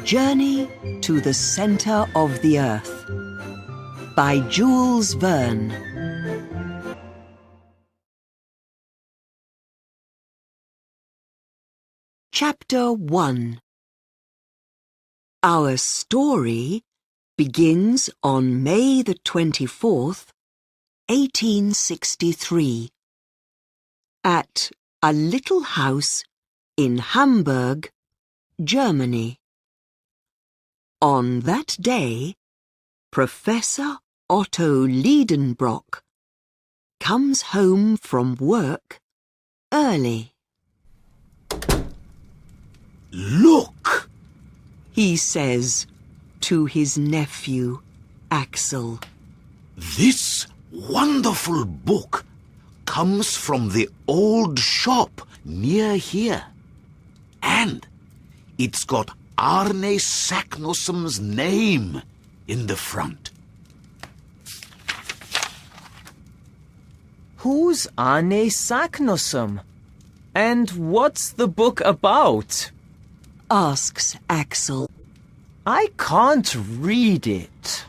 Journey to the Center of the Earth by Jules Verne. Chapter 1. Our story begins on May the 24th, 1863, at a little house in Hamburg, Germany. On that day, Professor Otto Liedenbrock comes home from work early. "Look," he says to his nephew, Axel. "This wonderful book comes from the old shop near here. And it's got Arne Saknussum's name in the front." Who's Arne Saknussum? And what's the book about? Asks Axel. I can't read it.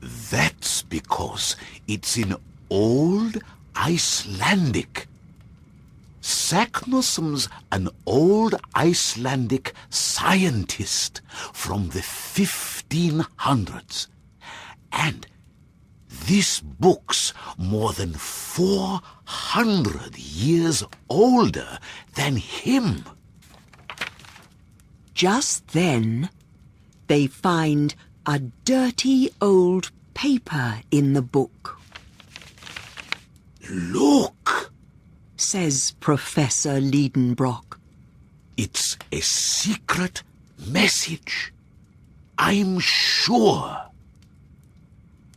That's because it's in Old Icelandic. Saknussum's an old Icelandic scientist from the 1500s. And this book's more than 400 years older than him. Just then, they find a dirty old paper in the book. "Look," says Professor Liedenbrock. "It's a secret message. I'm sure."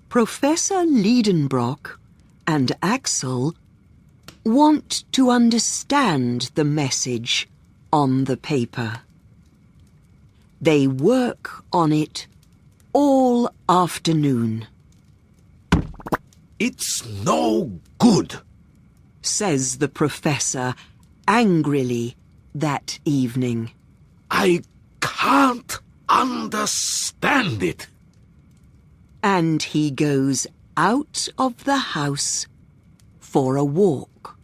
Professor Liedenbrock and Axel want to understand the message on the paper. They work on it all afternoon. "It's no good," says the professor angrily that evening. "I can't understand it." And he goes out of the house for a walk.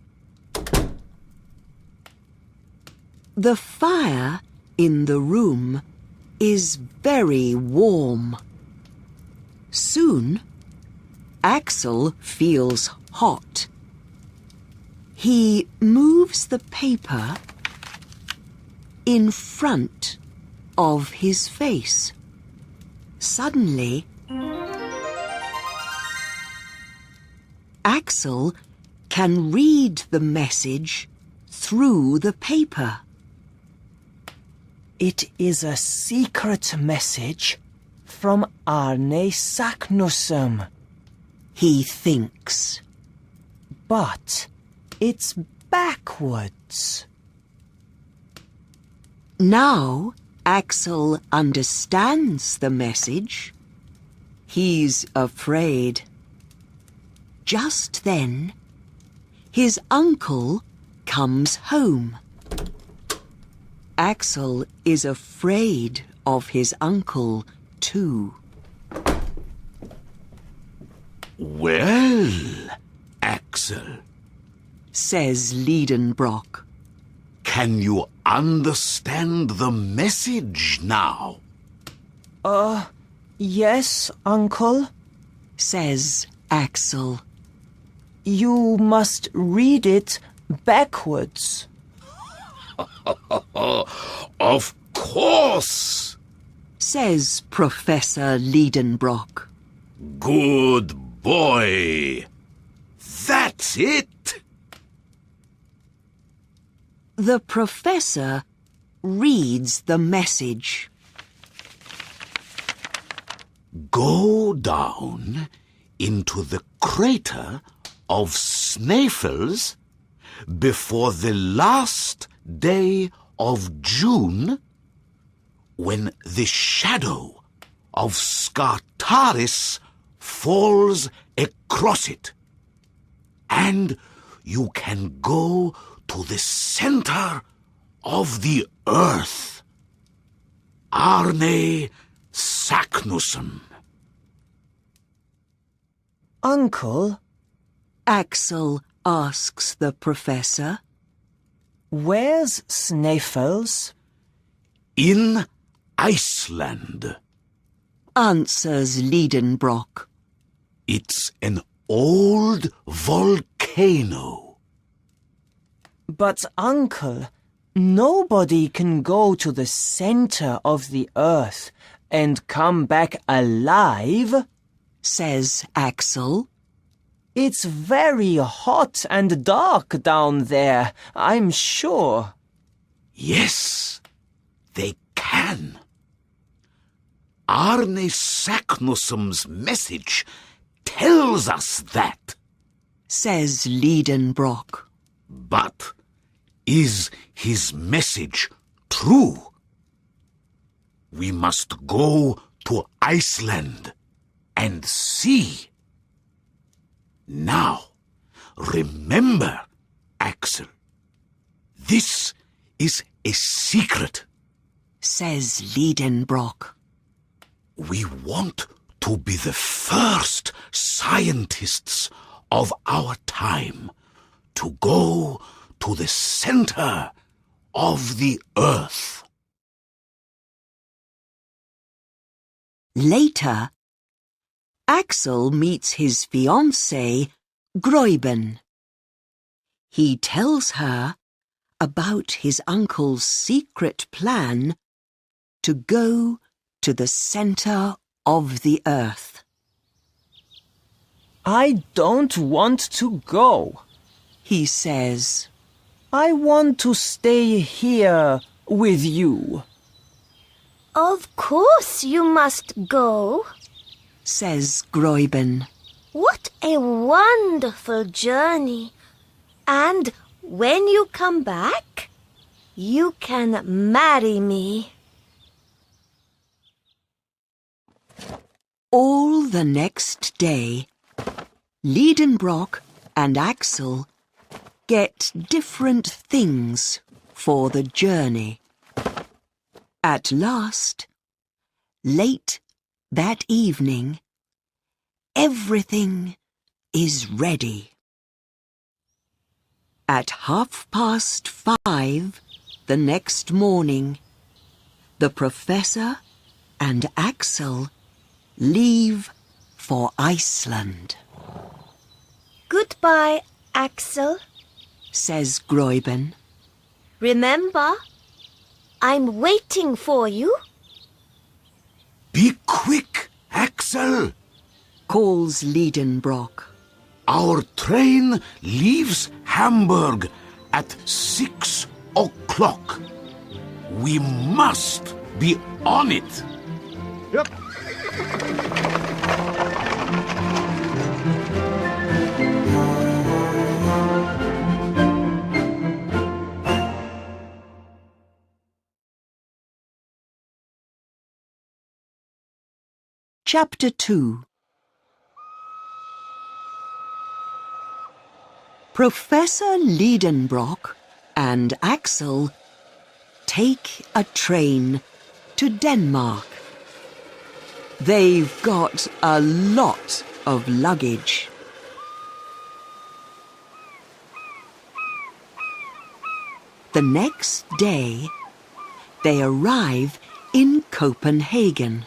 The fire in the room is very warm. Soon, Axel feels hot. He moves the paper in front of his face. Suddenly, Axel can read the message through the paper. It is a secret message from Arne Saknussum. He thinks. But it's backwards. Now Axel understands the message. He's afraid. Just then, his uncle comes home. Axel is afraid of his uncle, too. "Well, Axel," says Liedenbrock. "can you understand the message now?" Yes, Uncle. Says Axel. You must read it backwards. "Of course." Says Professor Liedenbrock. "Good boy. That's it." The professor reads the message. "Go down into the crater of Snæfell's before the last day of June, when the shadow of Scartaris falls across it, and you can go to the center of the earth." Arne Saknussemm. Uncle, Axel asks the professor. where's Sneffels? In Iceland. Answers Liedenbrock. It's an old volcano. But Uncle, nobody can go to the center of the earth and come back alive. Says Axel. It's very hot and dark down there, I'm sure. Yes, they can. Arne Saknussemm's message tells us that. Says Liedenbrock. But is his message true? We must go to Iceland and see. Now, remember, Axel, this is a secret. Says Liedenbrock. We want to be the first scientists of our time to go to the center of the earth. Later, Axel meets his fiancée, Gräuben. He tells her about his uncle's secret plan to go to the center of the earth. I don't want to go, He says. I want to stay here with you. Of course you must go. Says Gräuben. What a wonderful journey. And when you come back, you can marry me. All the next day, Liedenbrock and Axel get different things for the journey. At last, late that evening, everything is ready. At 5:30 the next morning, the professor and Axel leave for Iceland. Goodbye, Axel. Says Gräuben. Remember, I'm waiting for you. Be quick, Axel. Calls Liedenbrock. Our train leaves Hamburg at 6 o'clock. We must be on it. Yep. Chapter 2. Professor Liedenbrock and Axel take a train to Denmark. They've got a lot of luggage. The next day, they arrive in Copenhagen.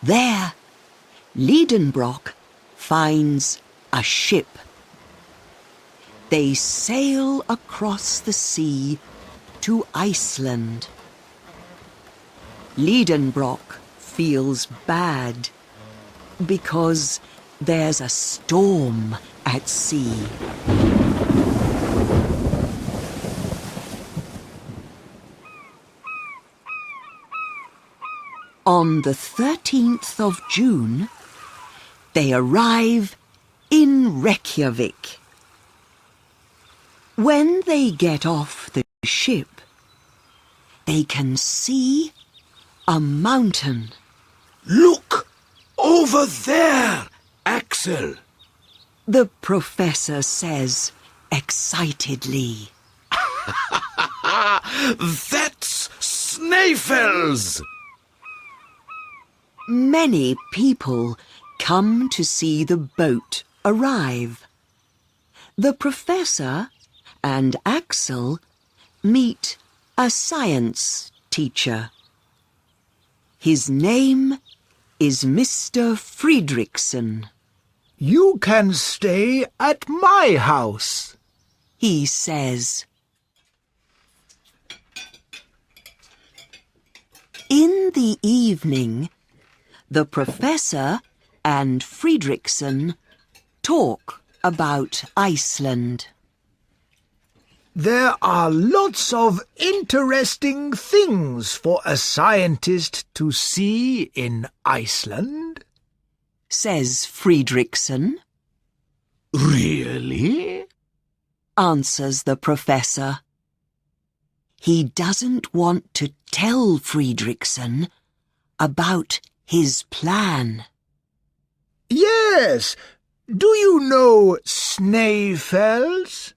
There, Liedenbrock finds a ship. They sail across the sea to Iceland. Liedenbrock feels bad because there's a storm at sea. On the 13th of June, they arrive in Reykjavik. When they get off the ship, they can see a mountain. Look over there, Axel. The professor says excitedly. That's Snaefels! Many people come to see the boat arrive. The professor and Axel meet a science teacher. His name is Mr. Friedrichsen. You can stay at my house. He says. In the evening, the professor and Friedrichsen talk about Iceland. There are lots of interesting things for a scientist to see in Iceland, says Friedrichsen. Really? Answers the professor. He doesn't want to tell Friedrichsen about his plan. Yes. Do you know Snaefels?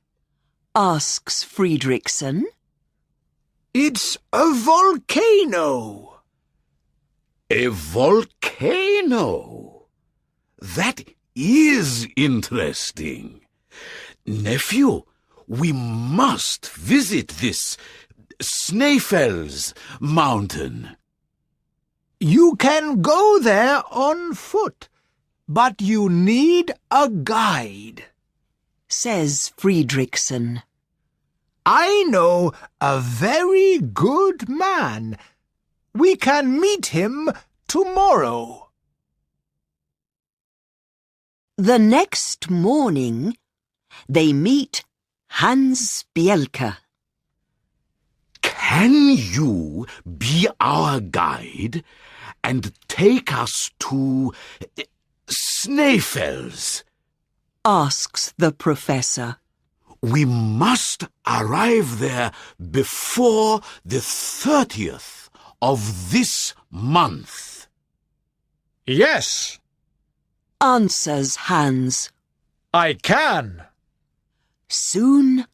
Asks Friedrichsen. It's a volcano. A volcano? That is interesting. Nephew, we must visit this Snaefels mountain. You can go there on foot, but you need a guide. Says Friedrichsen. I know a very good man. We can meet him tomorrow. The next morning, they meet Hans Bielke. Can you be our guide and take us to Snaefels? Asks the professor. We must arrive there before the 30th of this month. Yes, Answers Hans. I can. Soon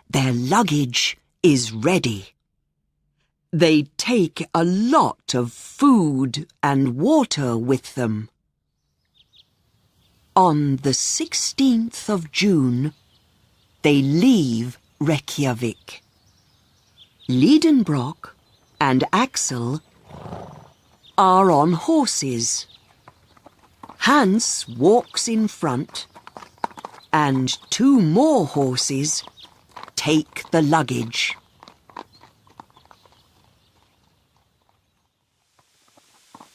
their luggage is ready. They take a lot of food and water with them. On the 16th of June, they leave Reykjavik. Liedenbrock and Axel are on horses. Hans walks in front, and 2 more horses take the luggage.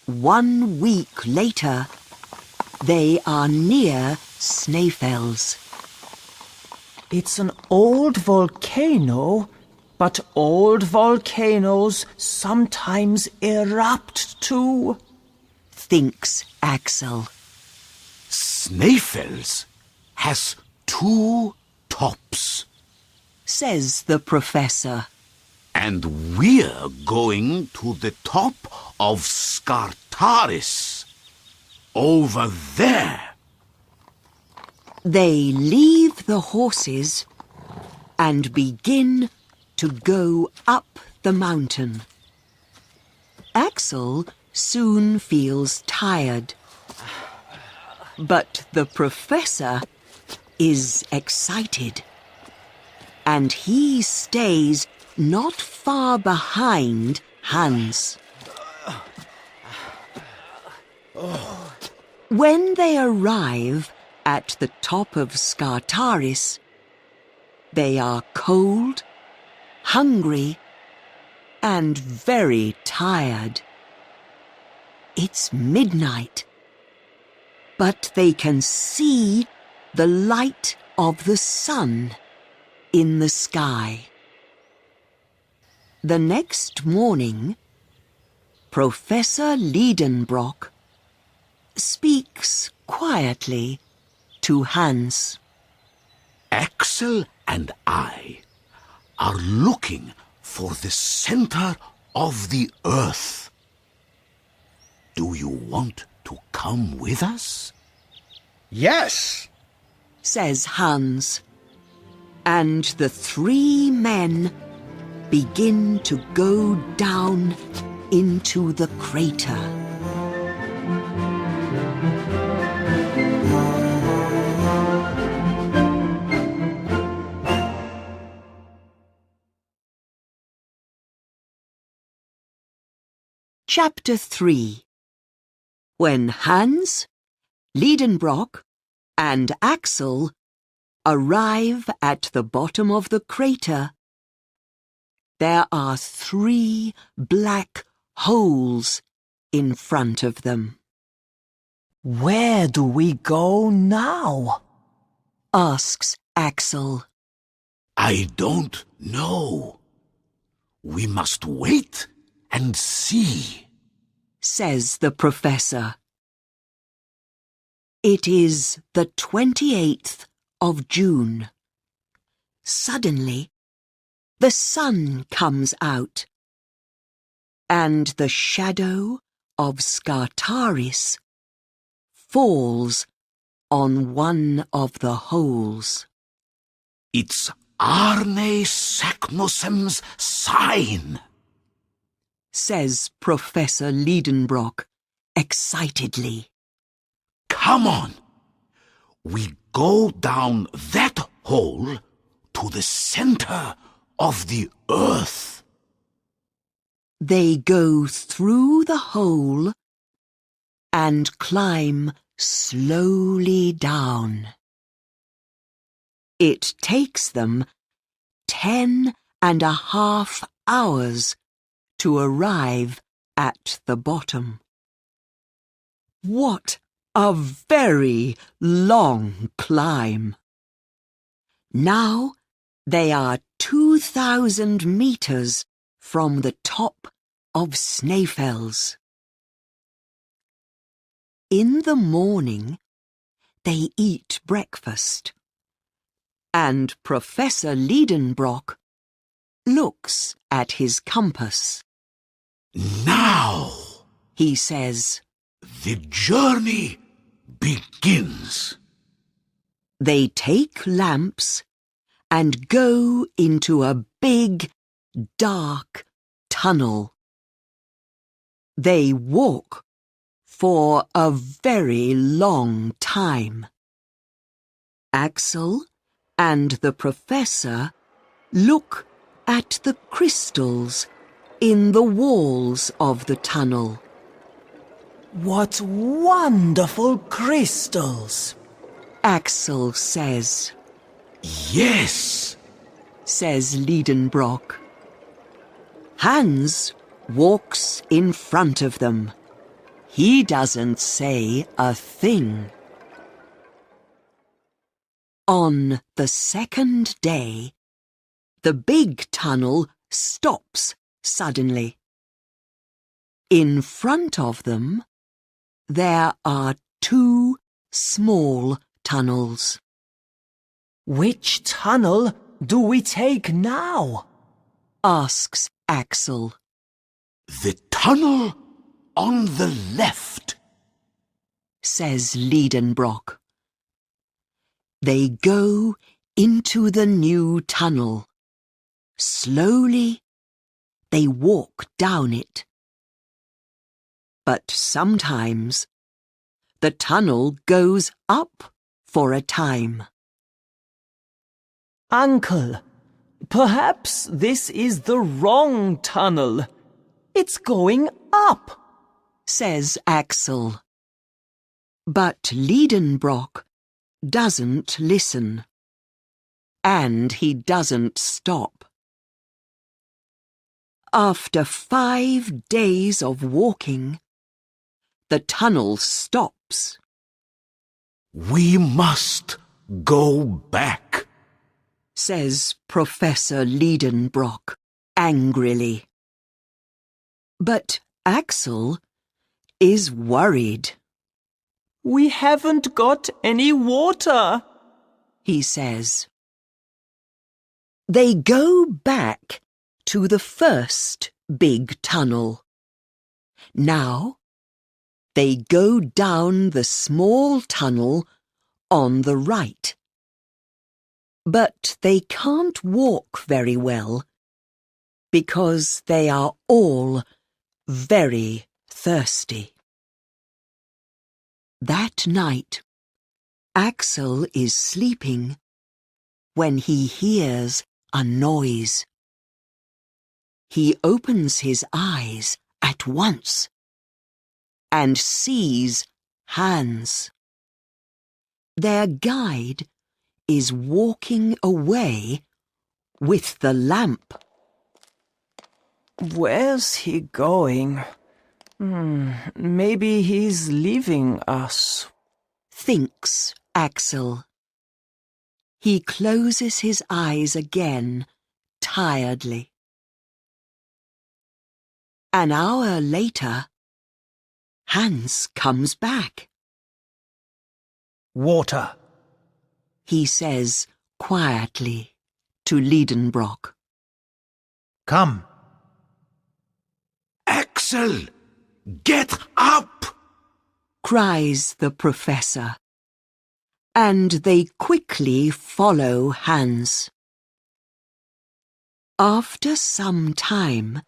One week later, they are near Snaefels. It's an old volcano, but old volcanoes sometimes erupt too, Thinks Axel. Snaefels has 2 tops. Says the professor. And we're going to the top of Skartaris. Over there. They leave the horses and begin to go up the mountain. Axel soon feels tired. But the professor is excited. And he stays not far behind Hans. When they arrive at the top of Skartaris, they are cold, hungry, and very tired. It's midnight, but they can see the light of the sun in the sky. The next morning, Professor Liedenbrock speaks quietly to Hans. Axel and I are looking for the center of the earth. Do you want to come with us? Yes. Says Hans. And the 3 men begin to go down into the crater. Chapter 3. When Hans, Liedenbrock, and Axel arrive at the bottom of the crater, there are 3 black holes in front of them. Where do we go now? Asks Axel. I don't know. We must wait and see, says the professor. It is the 28th of June. Suddenly, the sun comes out, and the shadow of Scartaris falls on one of the holes. It's Arne Saknussemm's sign, says Professor Liedenbrock excitedly. Come on. We go down that hole to the center of the earth. They go through the hole and climb slowly down. It takes them 10.5 hours to arrive at the bottom. What a very long climb! Now they are 2,000 meters from the top of Snaefels. In the morning, they eat breakfast, and Professor Liedenbrock looks at his compass. Now, He says, the journey begins. they take lamps and go into a big, dark tunnel. They walk for a very long time. Axel and the professor look at the crystals in the walls of the tunnel. What wonderful crystals! Axel says, Yes, says Liedenbrock. Hans walks in front of them. He doesn't say a thing. On the second day, the big tunnel stops suddenly. In front of them, there are 2 small tunnels. Which tunnel do we take now? Asks Axel. the tunnel on the left, Says Liedenbrock. They go into the new tunnel. Slowly, they walk down it. But sometimes, the tunnel goes up for a time. Uncle, perhaps this is the wrong tunnel. It's going up, Says Axel. But Liedenbrock doesn't listen. And he doesn't stop. After 5 days of walking, the tunnel stops. we must go back. Says Professor Liedenbrock angrily. But Axel is worried. We haven't got any water, He says. They go back to the first big tunnel. Now, they go down the small tunnel on the right. But they can't walk very well because they are all very thirsty. That night, Axel is sleeping when he hears a noise. He opens his eyes at once and sees Hans. Their guide is walking away with the lamp. Where's he going? Maybe he's leaving us. Thinks Axel. He closes his eyes again, tiredly. An hour later, Hans comes back. Water. He says quietly to Liedenbrock. Come. Axel, get up! Cries the professor, and they quickly follow Hans. After some time,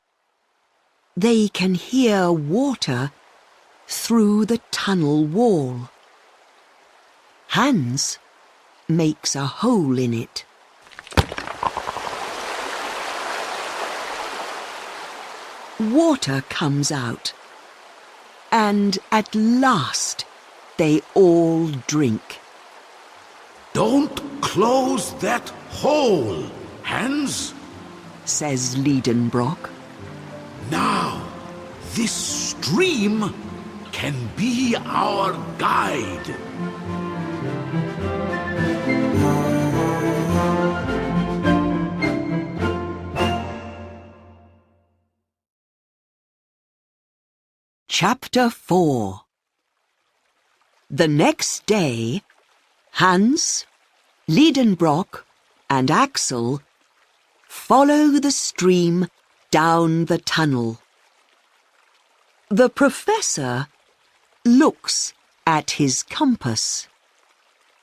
they can hear water through the tunnel wall. Hans makes a hole in it. Water comes out, and at last they all drink. Don't close that hole, Hans. Says Liedenbrock. Now, this stream can be our guide. Chapter 4. The next day, Hans, Liedenbrock, and Axel follow the stream down the tunnel. The professor looks at his compass.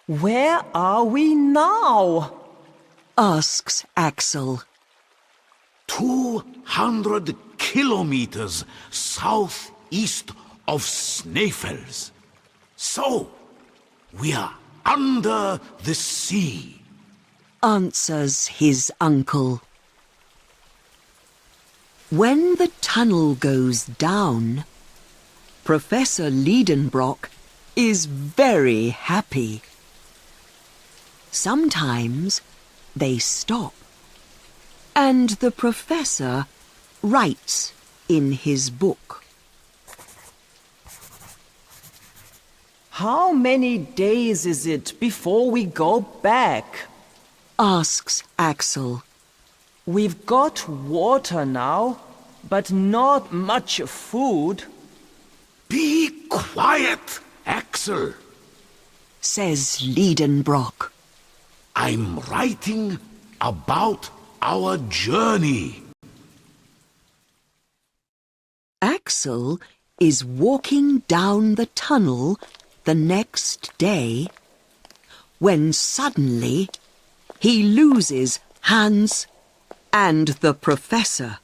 Where are we now? Asks Axel. 200 kilometers southeast of Snæfell's. So, we are under the sea. Answers his uncle. When the tunnel goes down, Professor Liedenbrock is very happy. Sometimes they stop, and the professor writes in his book. How many days is it before we go back? Asks Axel. We've got water now, but not much food. Be quiet, Axel. Says Liedenbrock. I'm writing about our journey. Axel is walking down the tunnel the next day when suddenly he loses Hans and the professor.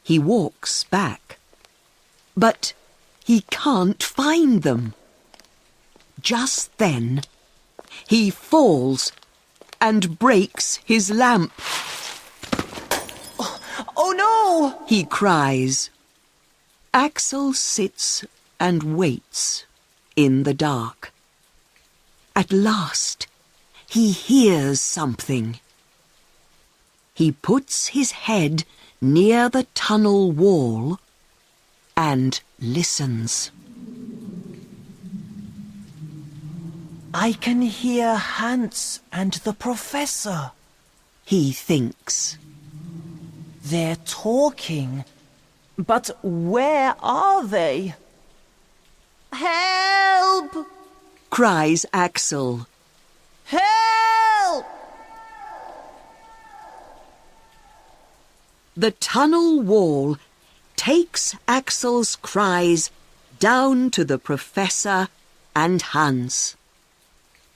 He walks back, but he can't find them. Just then, he falls and breaks his lamp. Oh no! He cries. Axel sits and waits in the dark. At last, he hears something. He puts his head near the tunnel wall and listens. I can hear Hans and the professor. He thinks. They're talking. But where are they? Help! Cries Axel. Help! The tunnel wall takes Axel's cries down to the professor and Hans.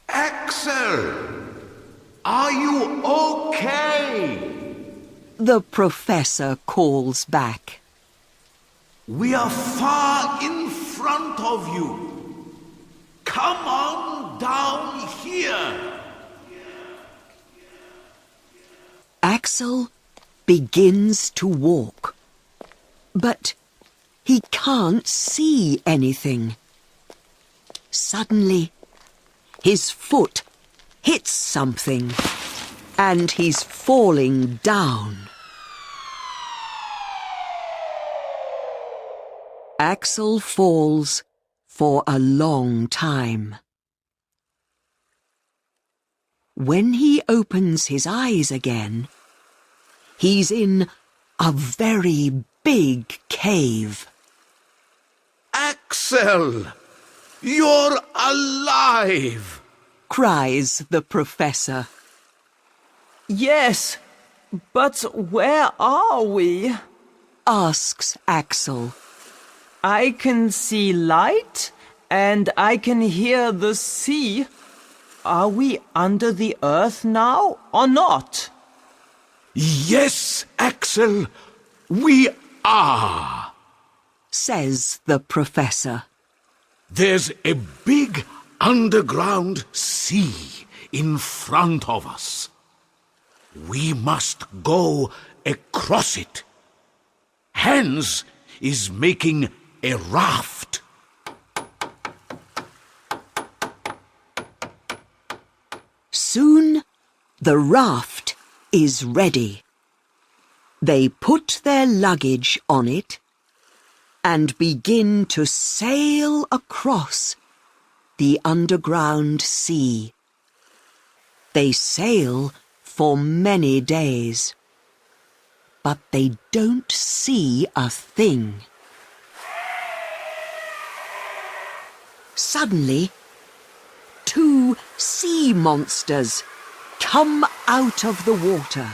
Axel, are you okay? the professor calls back. We are far in front of you. Come on down here. Axel begins to walk, but he can't see anything. Suddenly, his foot hits something, and he's falling down. Axel falls for a long time. When he opens his eyes again, he's in a very big cave. Axel, you're alive! Cries the professor. Yes, but where are we? Asks Axel. I can see light and I can hear the sea. Are we under the earth now or not? Yes, Axel, we are. Says the professor. There's a big underground sea in front of us. We must go across it. Hans is making a raft. Soon the raft is ready. They put their luggage on it and begin to sail across the underground sea. They sail for many days, but they don't see a thing. Suddenly, 2 sea monsters come out of the water.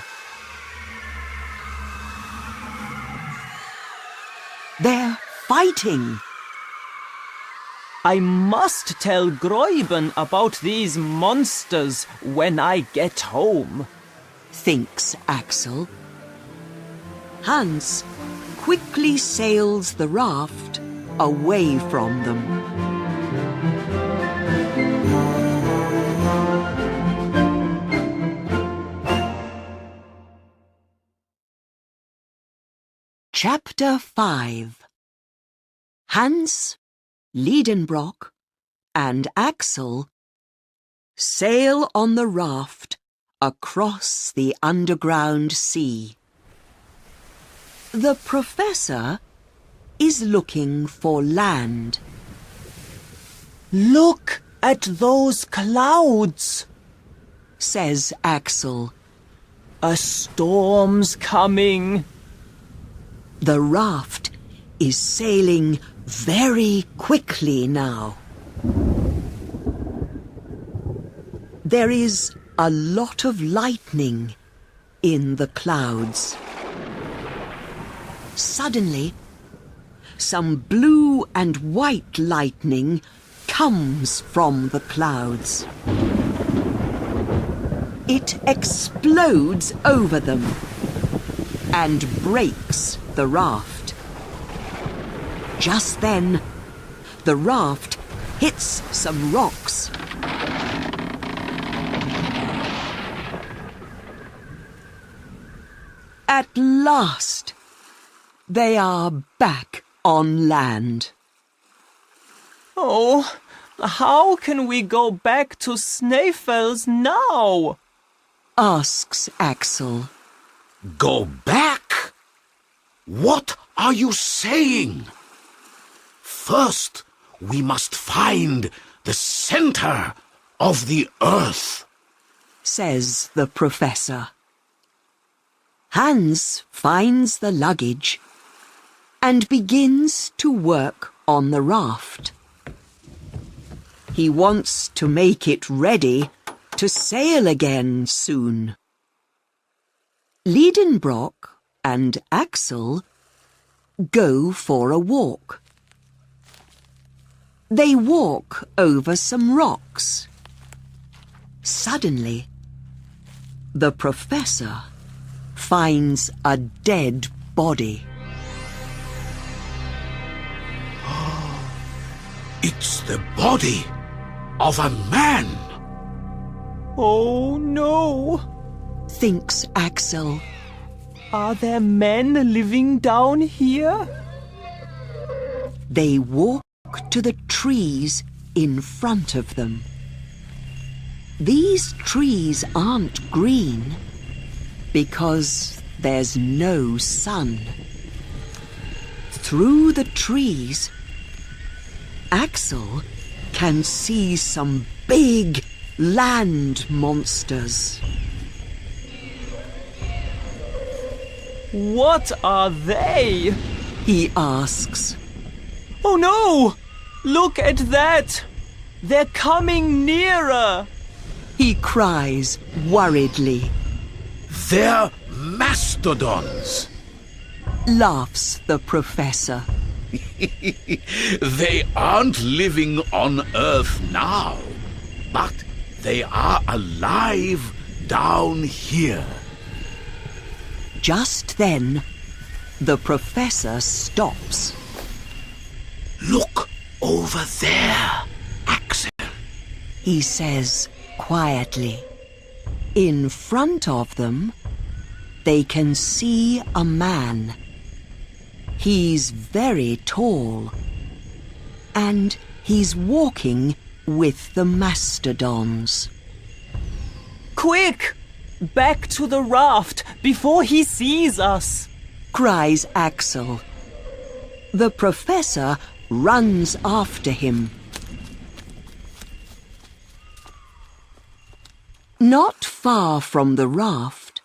They're fighting. I must tell Gräuben about these monsters when I get home, thinks Axel. Hans quickly sails the raft away from them. Chapter 5. Hans, Liedenbrock, and Axel sail on the raft across the underground sea. The professor is looking for land. Look at those clouds, says Axel. A storm's coming. The raft is sailing very quickly now. There is a lot of lightning in the clouds. Suddenly, some blue and white lightning comes from the clouds. It explodes over them and breaks the raft. Just then, the raft hits some rocks. At last, they are back on land. Oh, how can we go back to Snæfell's now? Asks Axel. Go back? What are you saying? First, we must find the center of the earth, says the professor. Hans finds the luggage and begins to work on the raft. He wants to make it ready to sail again soon. Liedenbrock and Axel go for a walk. They walk over some rocks. Suddenly, the professor finds a dead body. It's the body of a man. Oh no! Thinks Axel. Are there men living down here? They walk to the trees in front of them. These trees aren't green because there's no sun. Through the trees, Axel can see some big land monsters. What are they? He asks. Oh no! Look at that! They're coming nearer! He cries worriedly. They're mastodons. Laughs the professor. They aren't living on Earth now, but they are alive down here. Just then, the professor stops. Look over there, Axel. He says quietly. In front of them, they can see a man. He's very tall, and he's walking with the mastodons. Quick! Back to the raft before he sees us! Cries Axel. The professor runs after him. Not far from the raft,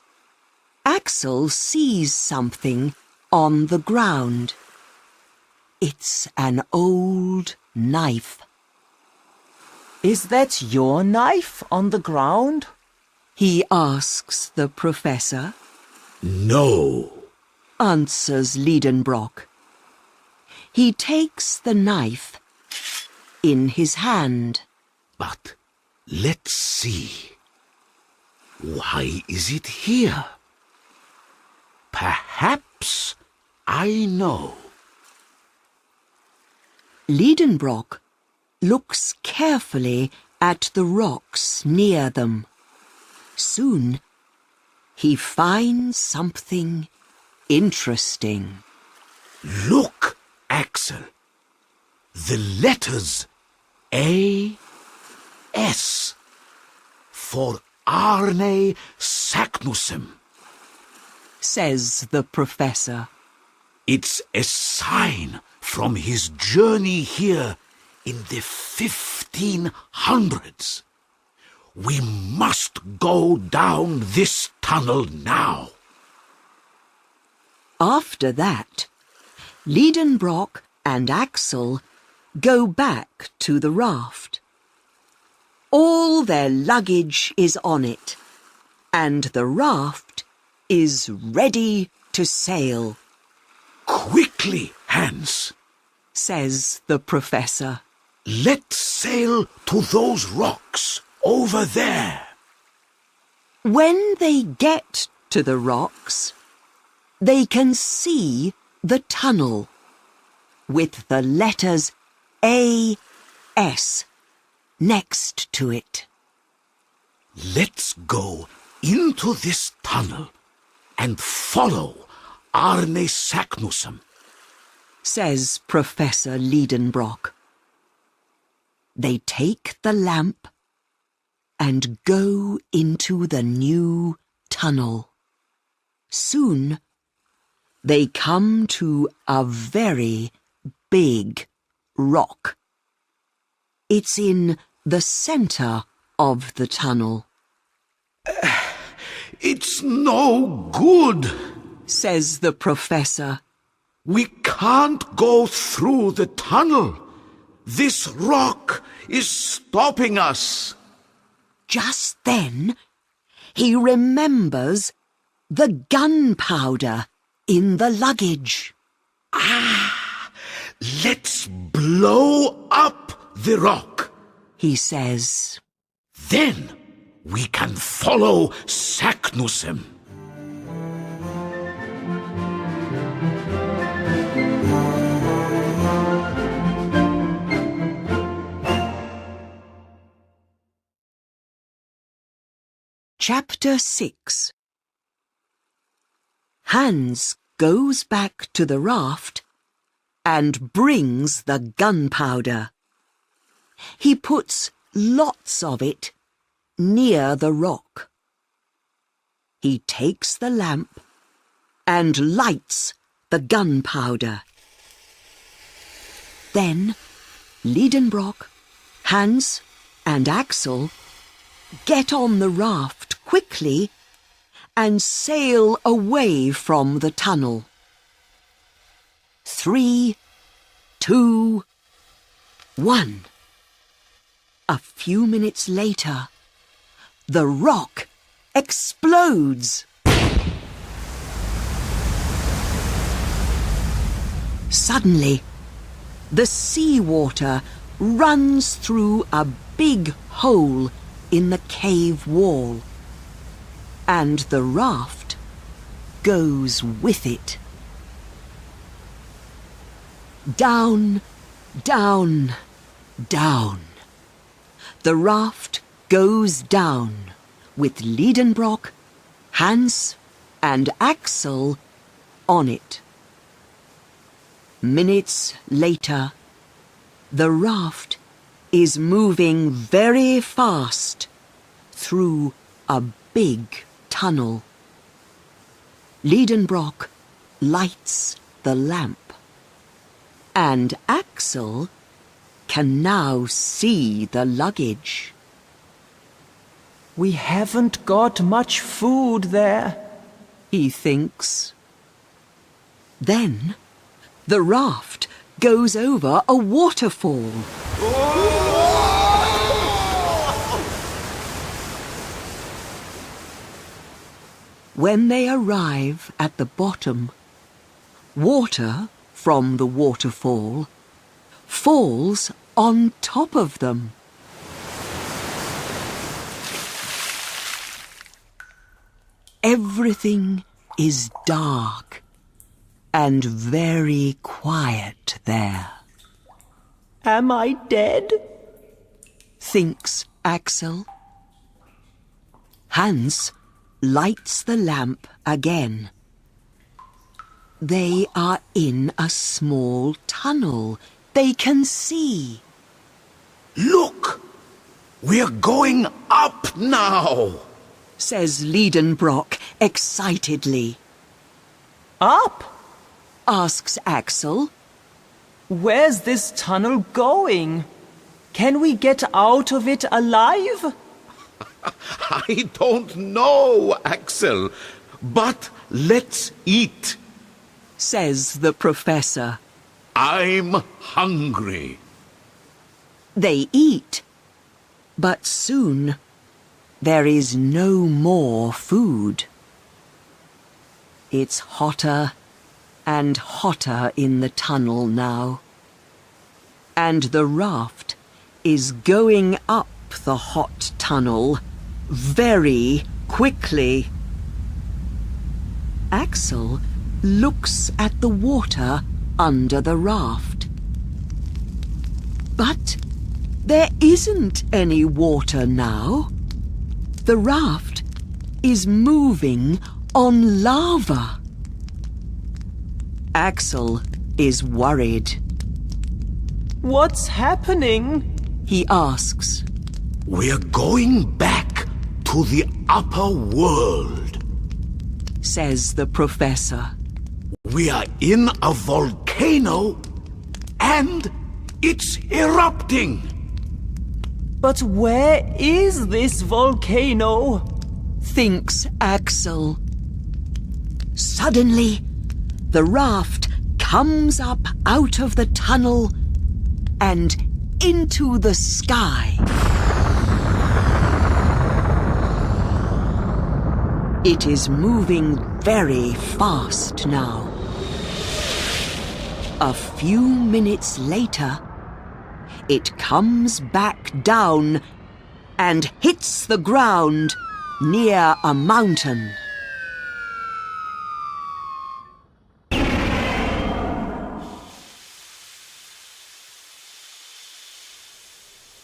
Axel sees something on the ground. It's an old knife. Is that your knife on the ground? He asks the professor. No. Answers Liedenbrock. He takes the knife in his hand. But let's see. Why is it here? Perhaps I know. Liedenbrock looks carefully at the rocks near them. Soon, he finds something interesting. Look, Axel. The letters A.S. for Arne Saknussem. Says the professor. It's a sign from his journey here in the 1500s. We must go down this tunnel now. After that, Liedenbrock and Axel go back to the raft. All their luggage is on it, and the raft is ready to sail. Quickly, Hans. Says the professor. Let's sail to those rocks over there. When they get to the rocks, they can see the tunnel with the letters A.S. next to it. Let's go into this tunnel and follow Arne Saknussem. Says Professor Liedenbrock. They take the lamp and go into the new tunnel. Soon, they come to a very big rock. It's in the center of the tunnel. It's no good, Says the professor. We can't go through the tunnel. This rock is stopping us. Just then, he remembers the gunpowder in the luggage. Let's blow up the rock. He says. Then we can follow Saknussem. Chapter 6. Hans goes back to the raft and brings the gunpowder. He puts lots of it near the rock. He takes the lamp and lights the gunpowder. Then Liedenbrock, Hans and Axel get on the raft quickly and sail away from the tunnel. 3, 2, 1. A few minutes later, the rock explodes. Suddenly, the seawater runs through a big hole in the cave wall, and the raft goes with it. Down, down, down. The raft goes down with Liedenbrock, Hans and Axel on it. Minutes later, the raft is moving very fast through a big tunnel. Liedenbrock lights the lamp, and Axel can now see the luggage. We haven't got much food there, he thinks. Then the raft goes over a waterfall. When they arrive at the bottom, water from the waterfall falls on top of them. Everything is dark and very quiet there. Am I dead? Thinks Axel. Hans lights the lamp again. They are in a small tunnel. They can see. Look! We're going up now! Says Liedenbrock excitedly. Up? Asks Axel. Where's this tunnel going? Can we get out of it alive? I don't know, Axel, but let's eat. Says the professor. I'm hungry. They eat, but soon there is no more food. It's hotter and hotter in the tunnel now, and the raft is going up the hot tunnel very quickly. Axel looks at the water under the raft. But there isn't any water now. The raft is moving on lava. Axel is worried. What's happening? He asks. We're going back to the upper world, Says the professor. We are in a volcano and it's erupting. But where is this volcano? Thinks Axel. Suddenly, the raft comes up out of the tunnel and into the sky. It is moving very fast now. A few minutes later, it comes back down and hits the ground near a mountain.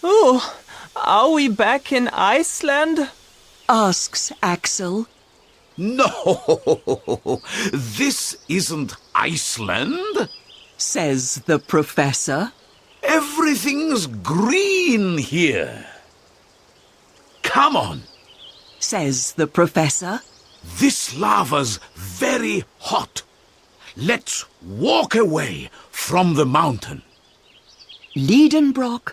Oh, are we back in Iceland? asks Axel. No, this isn't Iceland. Says the professor. Everything's green here. Come on. Says the professor. This lava's very hot. Let's walk away from the mountain. Liedenbrock,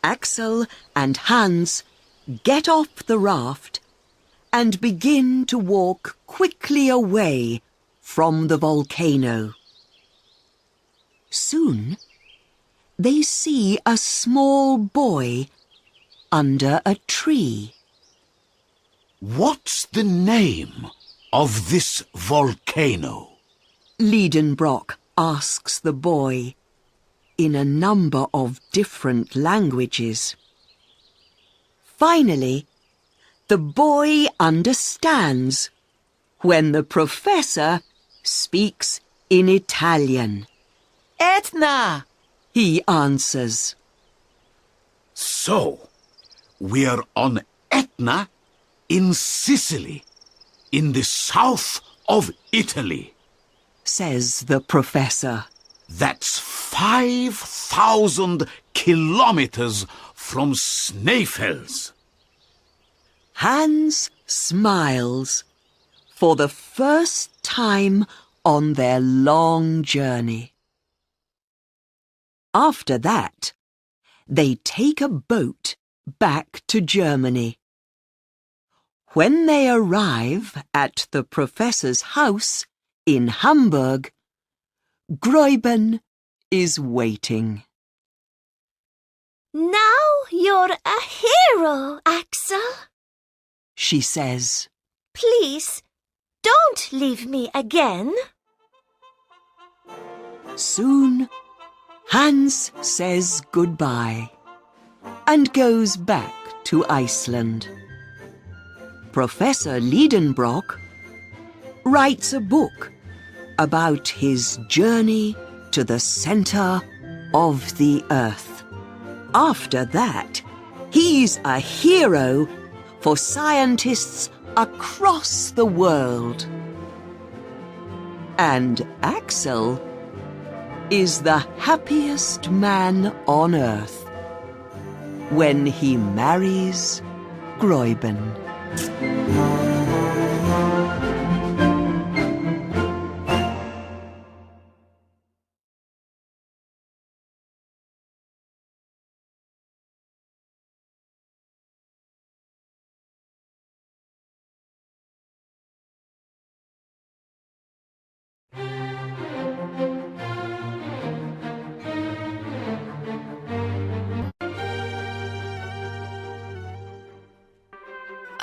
Axel and Hans get off the raft and begin to walk quickly away from the volcano. Soon, they see a small boy under a tree. What's the name of this volcano? Liedenbrock asks the boy in a number of different languages. Finally, the boy understands when the professor speaks in Italian. Etna! He answers. So, we're on Etna in Sicily, in the south of Italy. Says the professor. That's 5,000 kilometers from Snæfell's. Hans smiles for the first time on their long journey. After that, they take a boat back to Germany. When they arrive at the professor's house in Hamburg, Gräuben is waiting. Now you're a hero, Axel. She says. Please, don't leave me again. Soon, Hans says goodbye and goes back to Iceland. Professor Liedenbrock writes a book about his journey to the center of the earth. After that, he's a hero for scientists across the world. And Axel is the happiest man on earth when he marries Gräuben.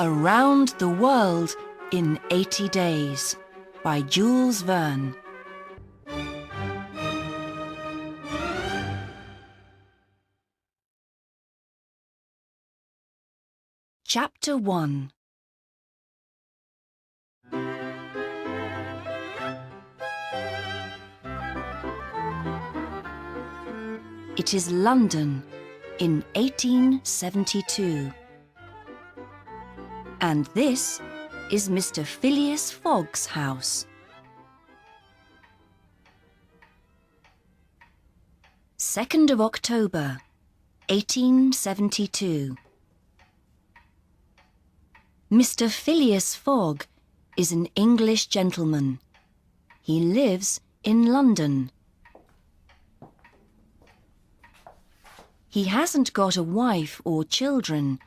Around the World in 80 Days by Jules Verne. Chapter 1. It is London in 1872. And this is Mr. Phileas Fogg's house. 2nd of October, 1872. Mr. Phileas Fogg is an English gentleman. He lives in London. He hasn't got a wife or children,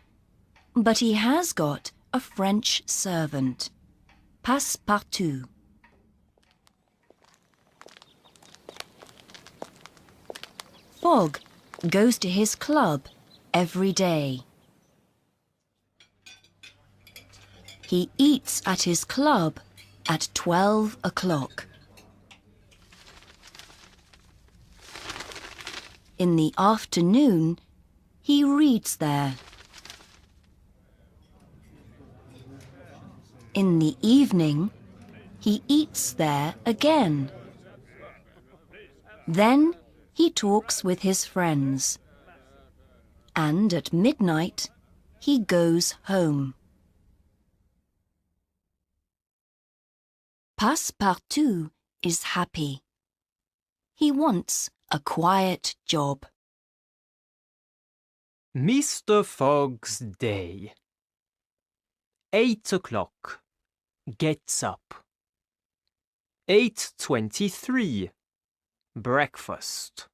but he has got a French servant, Passepartout. Fogg goes to his club every day. He eats at his club at 12 o'clock. In the afternoon, he reads there. In the evening, he eats there again. Then he talks with his friends. And at midnight, he goes home. Passepartout is happy. He wants a quiet job. Mr. Fogg's day. 8 o'clock. Gets up. 8:23. Breakfast.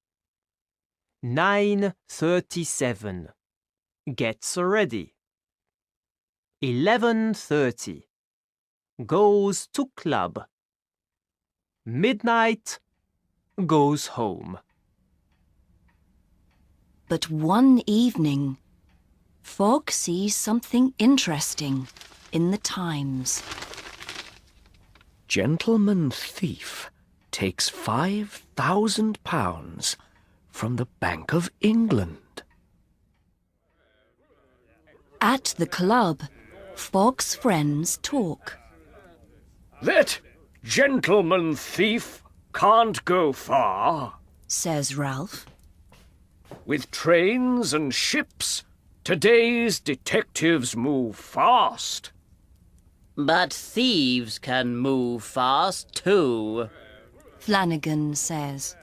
9:37. Gets ready. 11:30. Goes to club. Midnight. Goes home. But one evening, Fogg sees something interesting in the Times. Gentleman thief takes £5,000 from the Bank of England. At the club, Fogg's friends talk. That gentleman thief can't go far. Says Ralph. With trains and ships, today's detectives move fast. But thieves can move fast too. Flanagan says.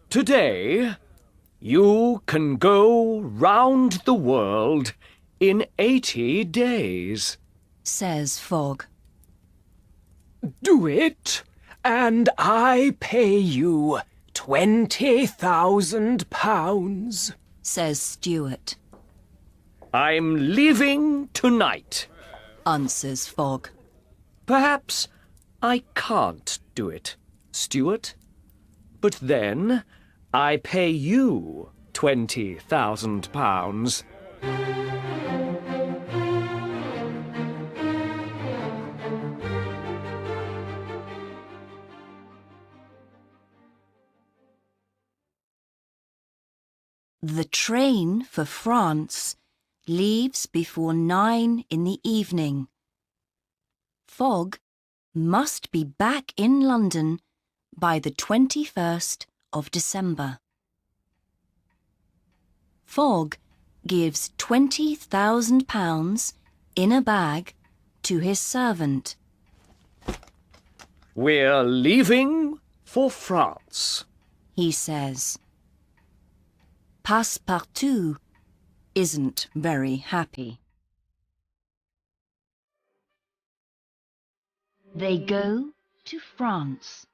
Today, you can go round the world in 80 days. Says Fogg. Do it, and I pay you £20,000. Says Stuart. I'm leaving tonight. Answers Fogg. Perhaps I can't do it, Stuart. But then I pay you £20,000. The train for France leaves before 9 in the evening. Fogg must be back in London by the 21st of December. Fogg gives £20,000 in a bag to his servant. We're leaving for France. He says. Passepartout isn't very happy. They go to France.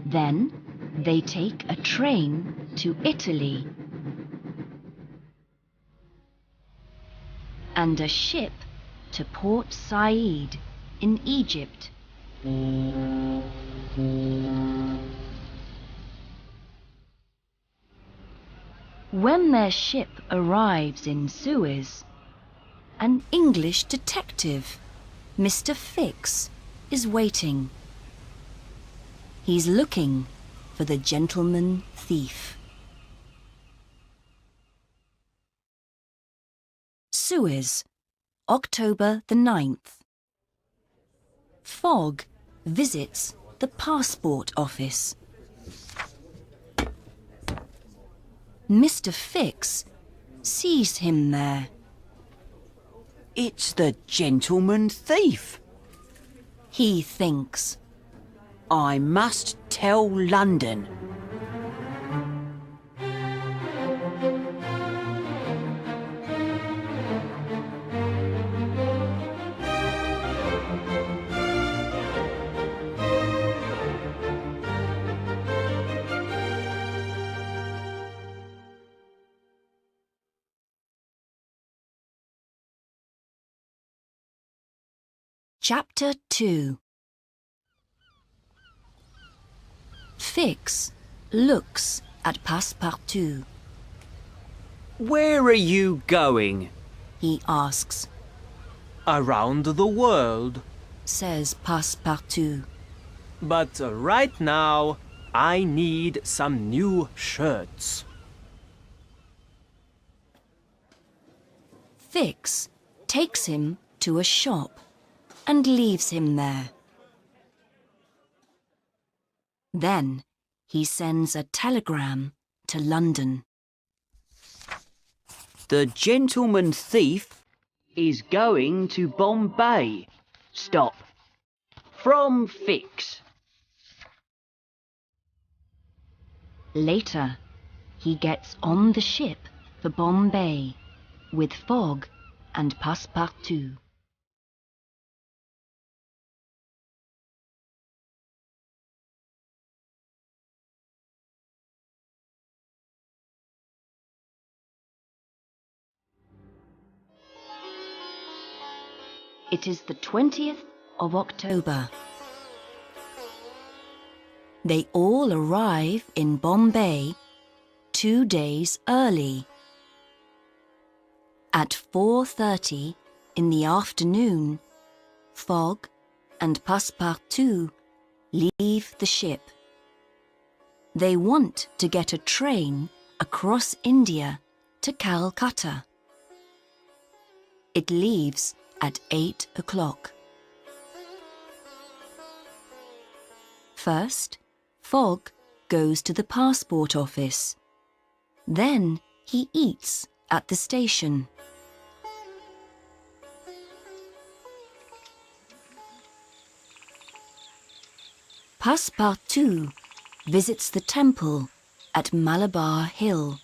Then they take a train to Italy and a ship to Port Said in Egypt. When their ship arrives in Suez, an English detective, Mr. Fix, is waiting. He's looking for the gentleman thief. Suez, October the 9th. Fogg visits the passport office. Mr. Fix sees him there. It's the gentleman thief. He thinks. I must tell London. Chapter 2. Fix looks at Passepartout. Where are you going? He asks. Around the world. Says Passepartout. But right now, I need some new shirts. Fix takes him to a shop and leaves him there. Then he sends a telegram to London. The gentleman thief is going to Bombay. Stop. From Fix. Later, he gets on the ship for Bombay with Fogg and Passepartout. It is the 20th of October. They all arrive in Bombay 2 days early. At 4:30 in the afternoon, Fogg and Passepartout leave the ship. They want to get a train across India to Calcutta. It leaves at 8 o'clock. First, Fogg goes to the passport office. Then he eats at the station. Passepartout visits the temple at Malabar Hill.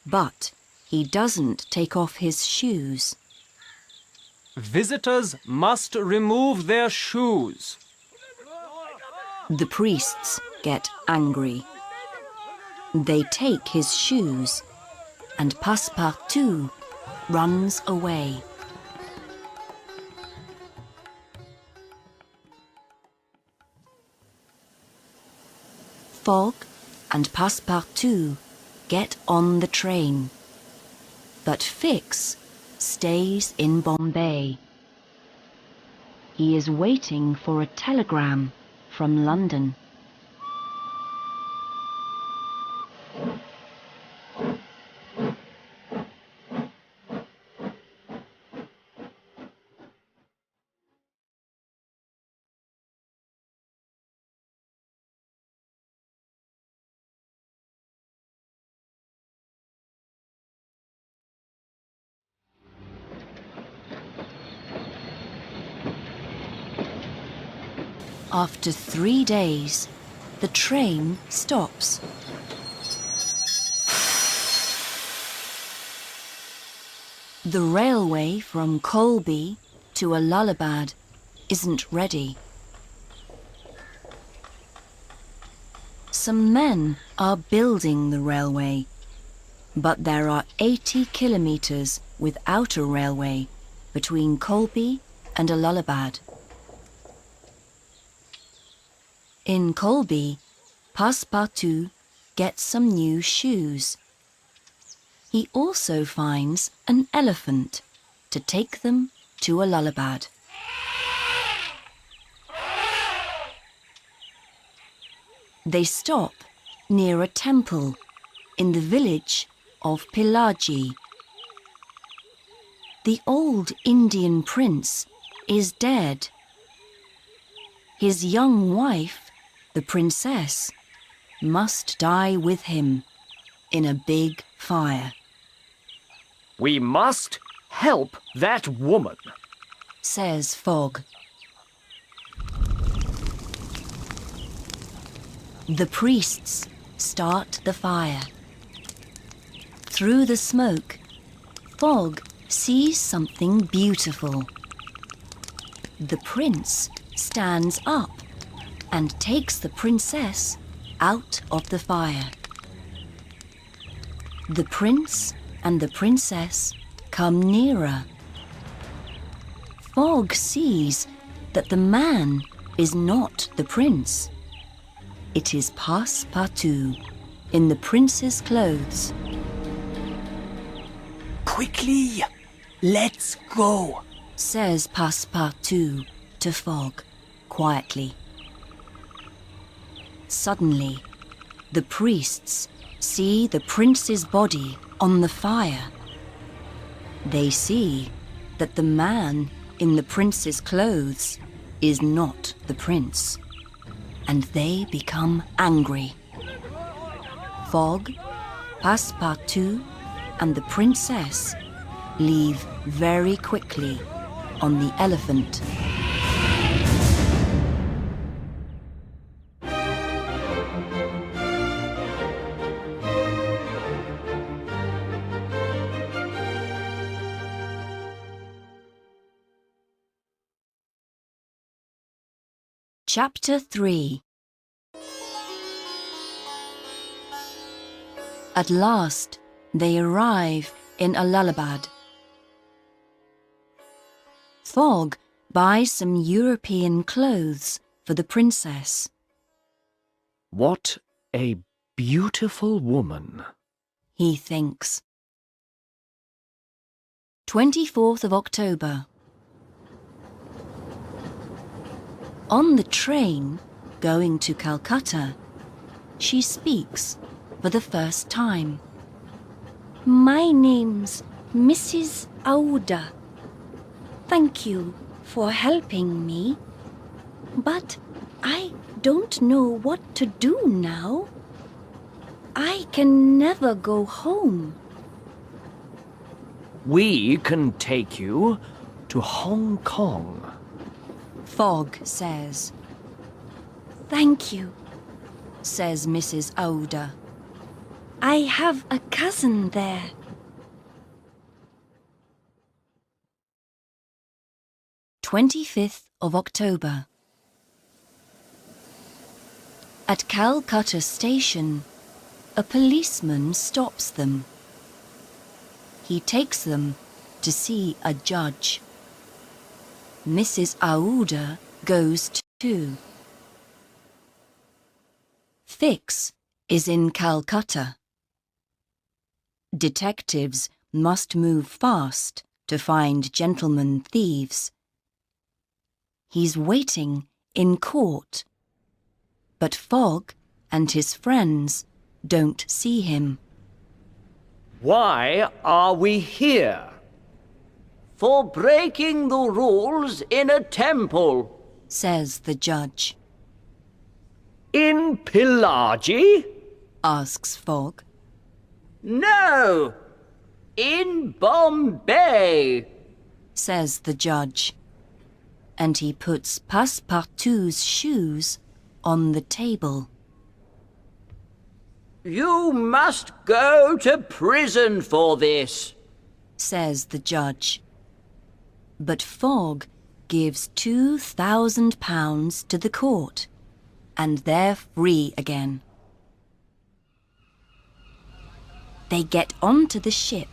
But he doesn't take off his shoes. Visitors must remove their shoes. The priests get angry. They take his shoes, and Passepartout runs away. Fogg and Passepartout get on the train, but Fix stays in Bombay. He is waiting for a telegram from London. After 3 days, the train stops. The railway from Colby to Allahabad isn't ready. Some men are building the railway, but there are 80 kilometers without a railway between Colby and Allahabad. In Colby, Passepartout gets some new shoes. He also finds an elephant to take them to Allahabad. They stop near a temple in the village of Pillaji. The old Indian prince is dead. His young wife, the princess, must die with him in a big fire. We must help that woman, says Fogg. The priests start the fire. Through the smoke, Fogg sees something beautiful. The prince stands up and takes the princess out of the fire. The prince and the princess come nearer. Fogg sees that the man is not the prince. It is Passepartout in the prince's clothes. Quickly, let's go, says Passepartout to Fogg quietly. Suddenly, the priests see the prince's body on the fire. They see that the man in the prince's clothes is not the prince, and they become angry. Fogg, Passepartout, and the princess leave very quickly on the elephant. Chapter 3. At last, they arrive in Allahabad. Fogg buys some European clothes for the princess. What a beautiful woman. He thinks. 24th of October. On the train going to Calcutta, she speaks for the first time. My name's Mrs. Aouda. Thank you for helping me. But I don't know what to do now. I can never go home. We can take you to Hong Kong. Fogg says. Thank you. Says Mrs. Aouda. I have a cousin there. "25th of October. At Calcutta station, a policeman stops them. He takes them to see a judge. Mrs. Aouda goes too. Fix is in Calcutta. Detectives must move fast to find gentlemen thieves. He's waiting in court, but Fogg and his friends don't see him. Why are we here? For breaking the rules in a temple. Says the judge. In Pillaji? Asks Fogg. No! In Bombay! Says the judge. And he puts Passepartout's shoes on the table. You must go to prison for this. Says the judge. But Fogg gives £2,000 to the court, and they're free again. They get onto the ship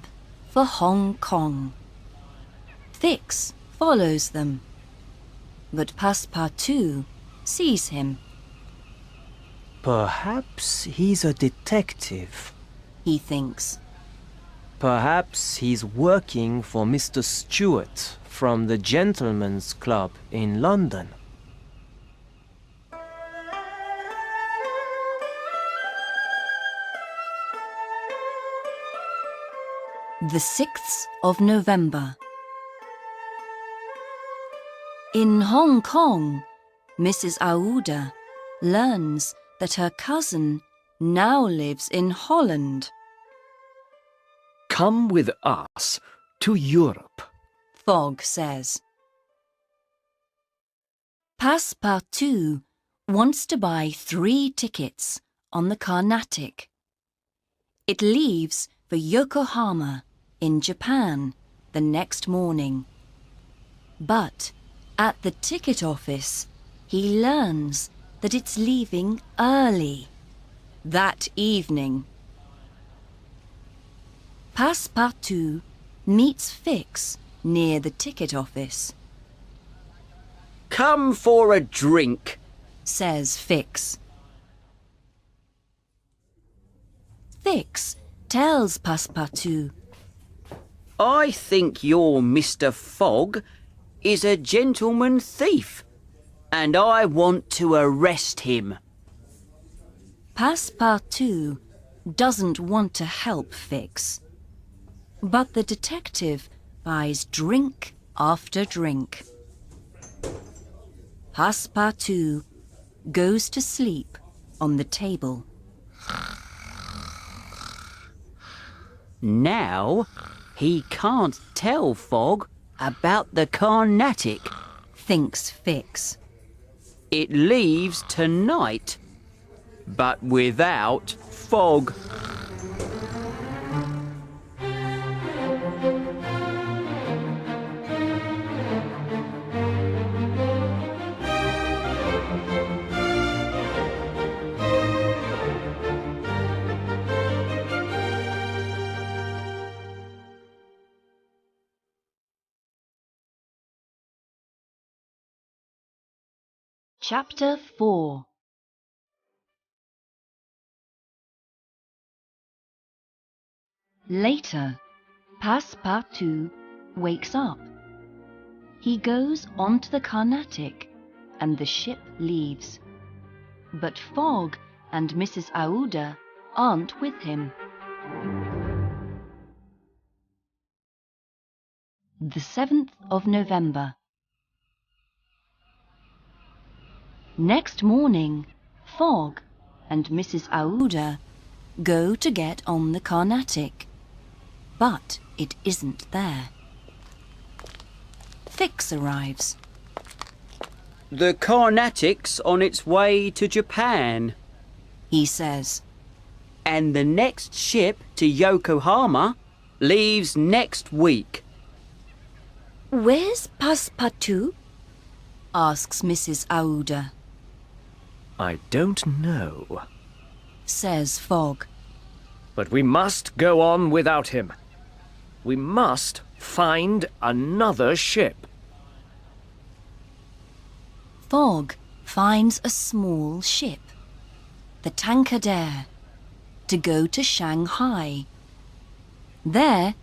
for Hong Kong. Fix follows them, but Passepartout sees him. Perhaps he's a detective. He thinks. Perhaps he's working for Mr. Stewart from the Gentlemen's Club in London. The 6th of November. In Hong Kong, Mrs. Aouda learns that her cousin now lives in Holland. Come with us to Europe. Fogg says. Passepartout wants to buy 3 tickets on the Carnatic. It leaves for Yokohama in Japan the next morning. But at the ticket office, he learns that it's leaving early, that evening. Passepartout meets Fix near the ticket office. Come for a drink. Says Fix. Fix tells Passepartout. I think your Mr. Fogg is a gentleman thief, and I want to arrest him. Passepartout doesn't want to help Fix, but the detective buys drink after drink. Passepartout goes to sleep on the table. Now, He can't tell Fogg about the Carnatic. Thinks Fix. It leaves tonight, but without Fogg. Chapter 4. Later, Passepartout wakes up. He goes onto the Carnatic and the ship leaves. But Fogg and Mrs. Aouda aren't with him. The 7th of November. Next morning, Fogg and Mrs. Aouda go to get on the Carnatic, but it isn't there. Fix arrives. The Carnatic's on its way to Japan, He says, and the next ship to Yokohama leaves next week. Where's Passepartout? asks Mrs. Aouda. I don't know. Says Fogg. But we must go on without him. We must find another ship. Fogg finds a small ship, the Tankadere, to go to Shanghai. There,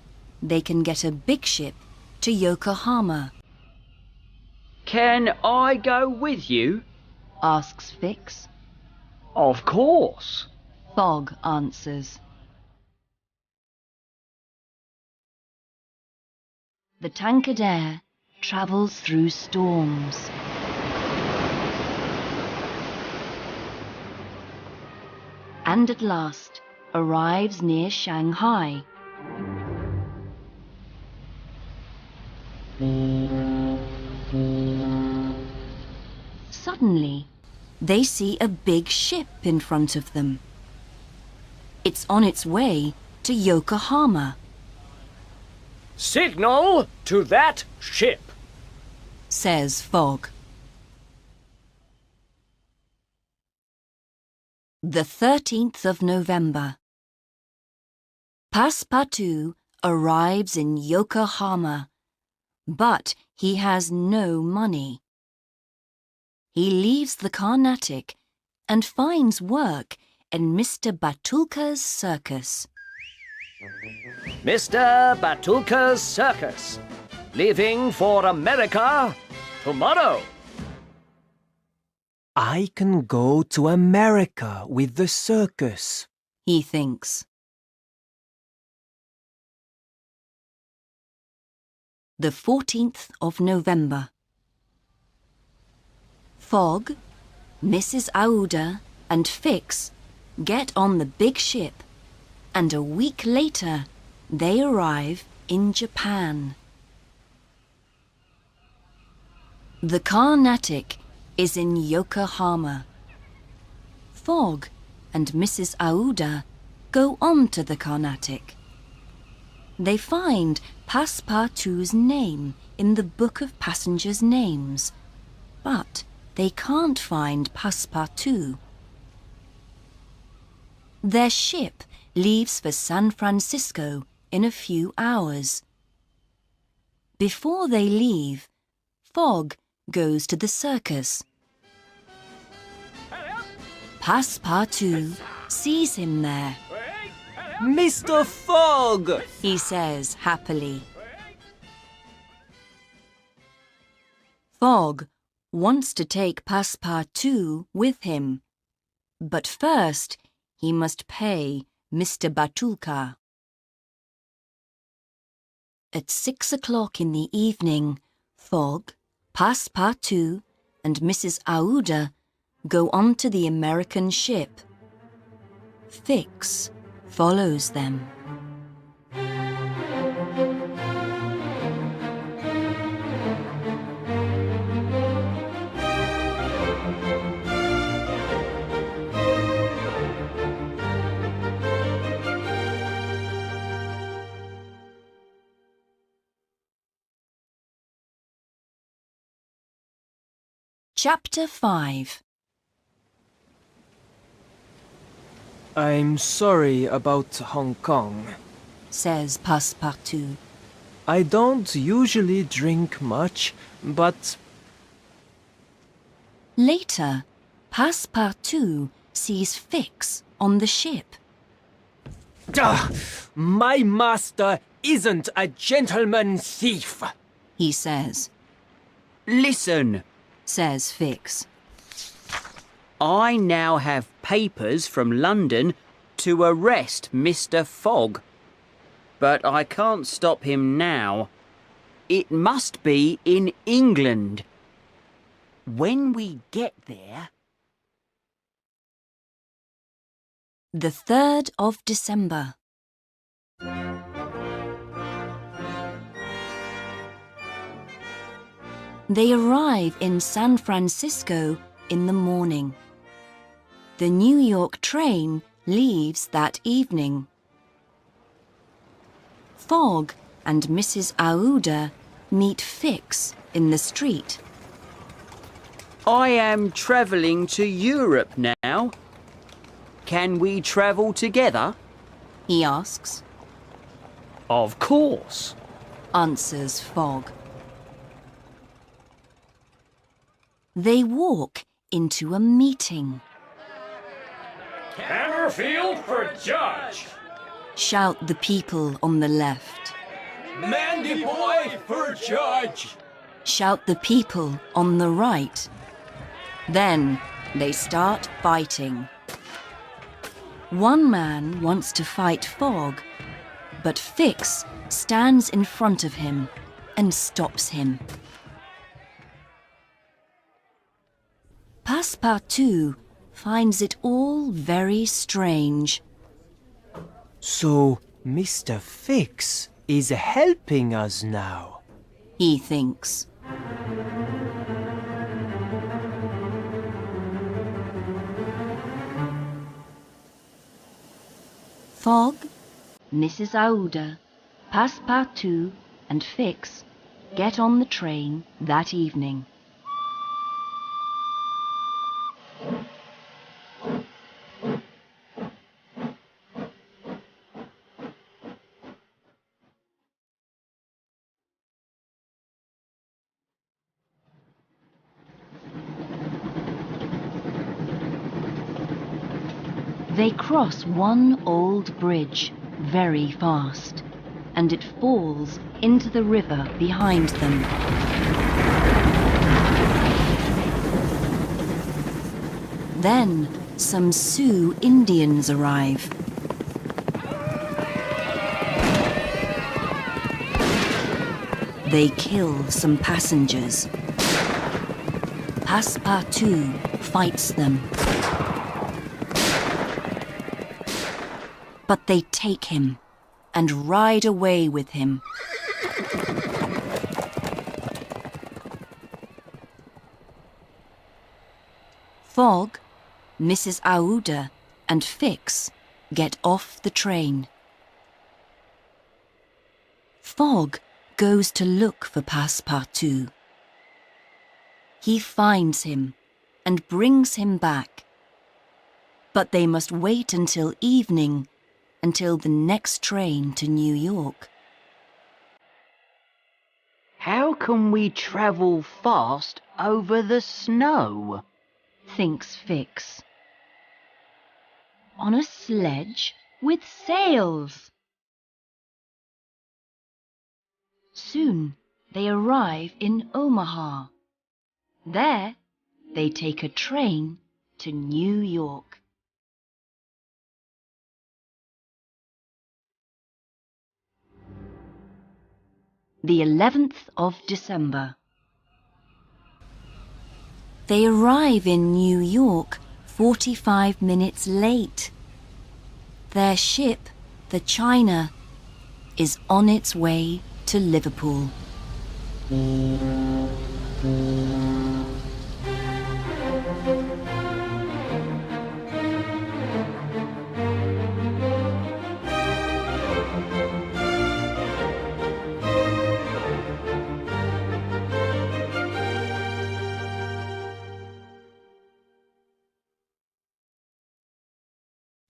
they can get a big ship to Yokohama, Can I go with you? asks Fix. Of course. Fogg answers. The Tankadere travels through storms. And at last arrives near Shanghai. Suddenly, they see a big ship in front of them. It's on its way to Yokohama, Signal to that ship. says Fogg. The 13th of November. Passepartout arrives in Yokohama, but he has no money. He leaves the Carnatic and finds work in Mr. Batulka's circus. Mr. Batulka's circus. Leaving for America tomorrow. I can go to America with the circus. He thinks. The 14th of November. Fogg, Mrs. Aouda and Fix get on the big ship, and a week later they arrive in Japan. The Carnatic is in Yokohama. Fogg and Mrs. Aouda go on to the Carnatic. They find Passepartout's name in the book of passengers' names, but they can't find Passepartout. Their ship leaves for San Francisco in a few hours. Before they leave, Fogg goes to the circus. Passepartout sees him there. Mr. Fogg! He says happily. Fogg wants to take Passepartout with him, but first he must pay Mr. Batulka. At 6 o'clock in the evening, Fogg, Passepartout, and Mrs. Aouda go on to the American ship. Fix follows them. Chapter 5. I'm sorry about Hong Kong. Says Passepartout. I don't usually drink much, but Later, Passepartout sees Fix on the ship. my master isn't a gentleman thief. He says. Listen, Says Fix. I now have papers from London to arrest Mr. Fogg. But I can't stop him now. It must be in England. When we get there... The 3rd of December. They arrive in San Francisco in the morning. The New York train leaves that evening. Fogg and Mrs. Aouda meet Fix in the street. I am travelling to Europe now. Can we travel together? He asks. Of course. Answers Fogg. They walk into a meeting. Hammerfield for judge. Shout the people on the left. Mandy boy for judge. Shout the people on the right. Then they start fighting. One man wants to fight Fogg, but Fix stands in front of him and stops him. Passepartout finds it all very strange. So, Mr. Fix is helping us now. He thinks. Fogg, Mrs. Aouda, Passepartout and Fix get on the train that evening. They cross one old bridge very fast, and it falls into the river behind them. Then some Sioux Indians arrive. They kill some passengers. Passepartout fights them. But they take him and ride away with him. Fogg, Mrs. Aouda and Fix get off the train. Fogg goes to look for Passepartout. He finds him and brings him back. But they must wait until evening, until the next train to New York. How can we travel fast over the snow? Thinks Fix. On a sledge with sails. Soon they arrive in Omaha. There they take a train to New York. The 11th of December. They arrive in New York 45 minutes late. Their ship, the China, is on its way to Liverpool.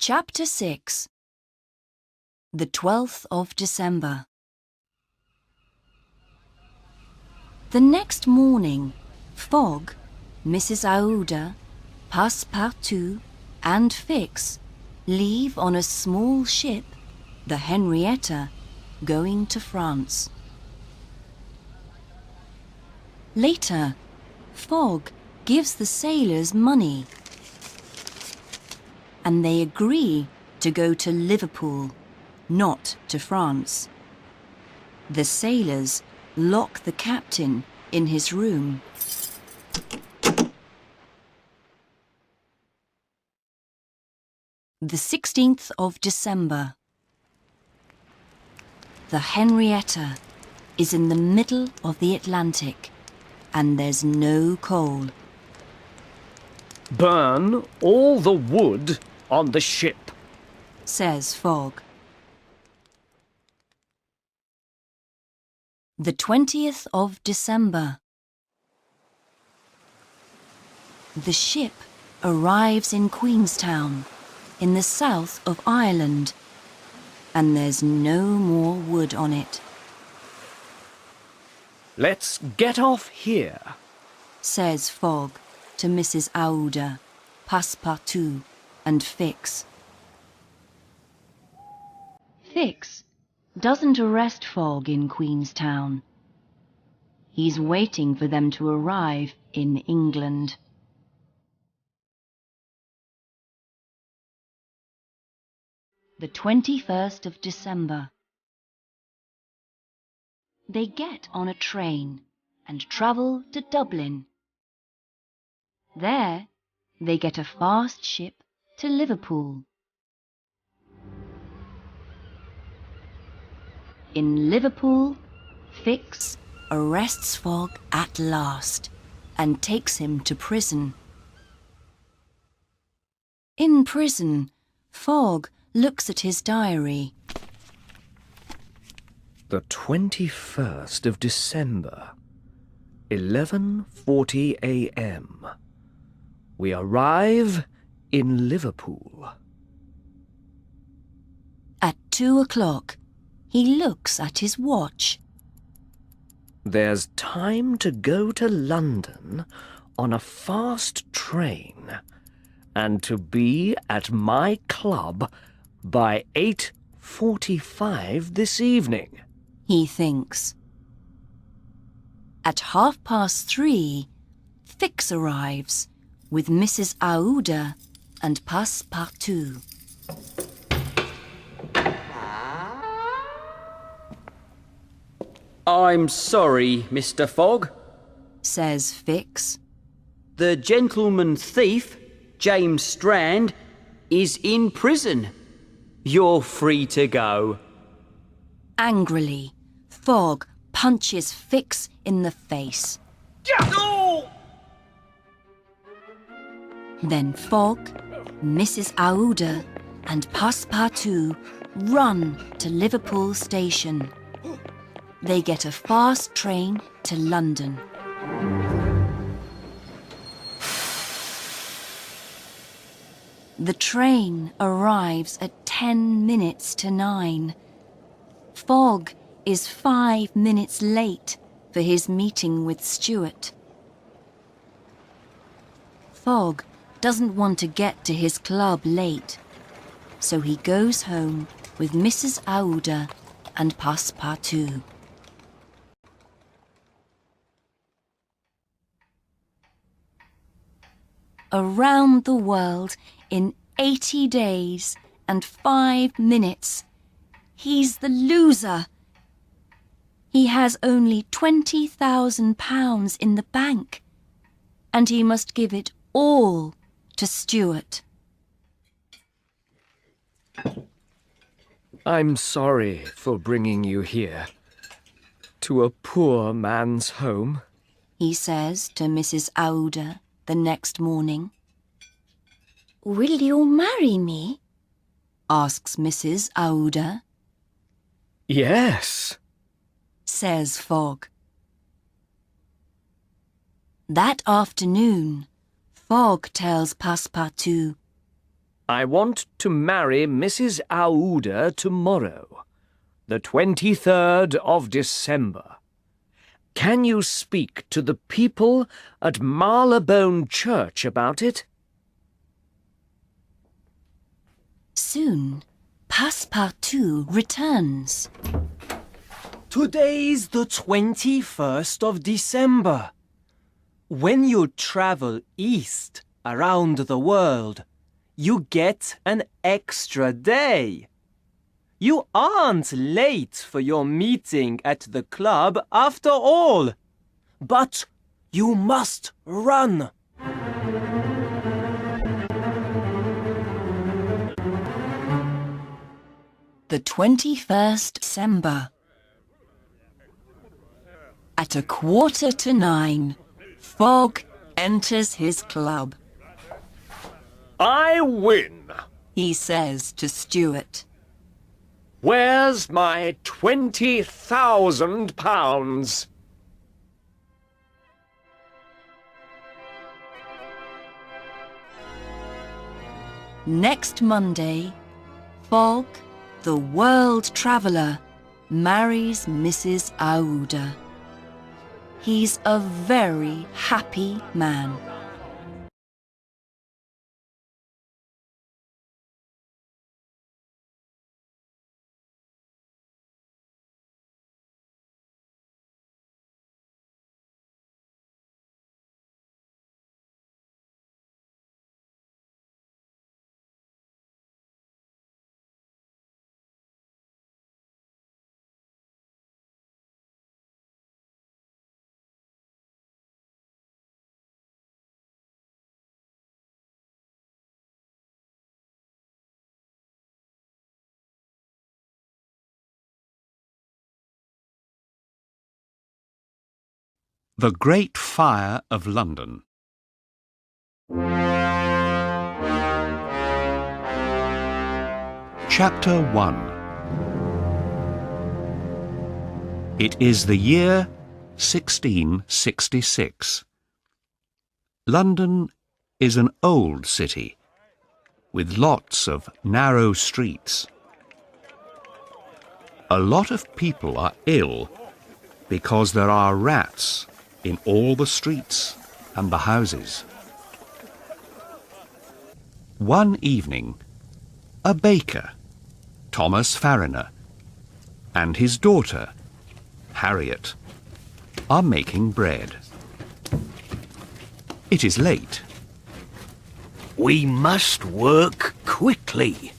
Chapter 6. The 12th of December. The next morning, Fogg, Mrs. Aouda, Passepartout, and Fix leave on a small ship, the Henrietta, going to France. Later, Fogg gives the sailors money, and they agree to go to Liverpool, not to France. The sailors lock the captain in his room. The 16th of December. The Henrietta is in the middle of the Atlantic, and there's no coal. Burn all the wood on the ship, says Fogg. The 20th of December. The ship arrives in Queenstown, in the south of Ireland, and there's no more wood on it. Let's get off here, says Fogg to Mrs. Aouda, Passepartout, and Fix. Fix doesn't arrest Fogg in Queenstown. He's waiting for them to arrive in England. The 21st of December. They get on a train and travel to Dublin. There, they get a fast ship to Liverpool. In Liverpool, Fix arrests Fogg at last and takes him to prison. In prison, Fogg looks at his diary. The 21st of December, 11:40 a.m. We arrive in Liverpool. At 2 o'clock, he looks at his watch. There's time to go to London on a fast train and to be at my club by 8:45 this evening, he thinks. At 3:30, Fix arrives with Mrs. Aouda and Passepartout. I'm sorry, Mr. Fogg, says Fix. The gentleman thief, James Strand, is in prison. You're free to go. Angrily, Fogg punches Fix in the face. Then Fogg, Mrs. Aouda, and Passepartout run to Liverpool station. They get a fast train to London. The train arrives at 10 minutes to 9. Fogg is 5 minutes late for his meeting with Stuart. Fogg doesn't want to get to his club late, so he goes home with Mrs. Aouda and Passepartout. Around the world in 80 days and 5 minutes. He's the loser. He has only £20,000 in the bank, and he must give it all to Stuart. I'm sorry for bringing you here, to a poor man's home, he says to Mrs. Aouda the next morning. Will you marry me? asks Mrs. Aouda. Yes, says Fogg. That afternoon, Fogg tells Passepartout, I want to marry Mrs. Aouda tomorrow, the 23rd of December. Can you speak to the people at Marylebone Church about it? Soon, Passepartout returns. Today's the 21st of December. When you travel east around the world, you get an extra day. You aren't late for your meeting at the club after all. But you must run. The 21st December. At 9:15, Fogg enters his club. I win. He says to Stuart. Where's my £20,000? Next Monday, Fogg, the world traveller, marries Mrs. Aouda. He's a very happy man. The Great Fire of London. Chapter 1. It is the year 1666. London is an old city, with lots of narrow streets. A lot of people are ill because there are rats in all the streets and the houses. One evening, a baker, Thomas Farriner, and his daughter, Harriet, are making bread. It is late. We must work quickly,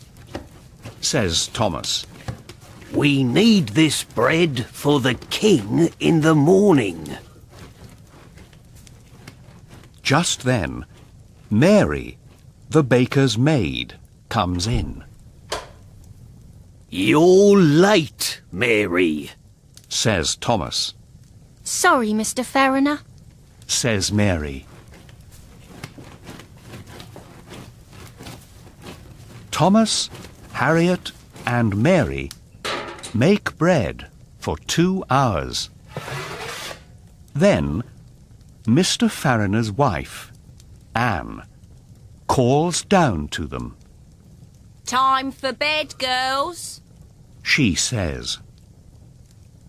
Says Thomas. We need this bread for the king in the morning. Just then, Mary, the baker's maid, comes in. You're late, Mary, Says Thomas. Sorry, Mr. Farriner. Says Mary. Thomas, Harriet, and Mary make bread for 2 hours. Then, Mr. Farriner's wife, Anne, calls down to them. Time for bed, girls. She says.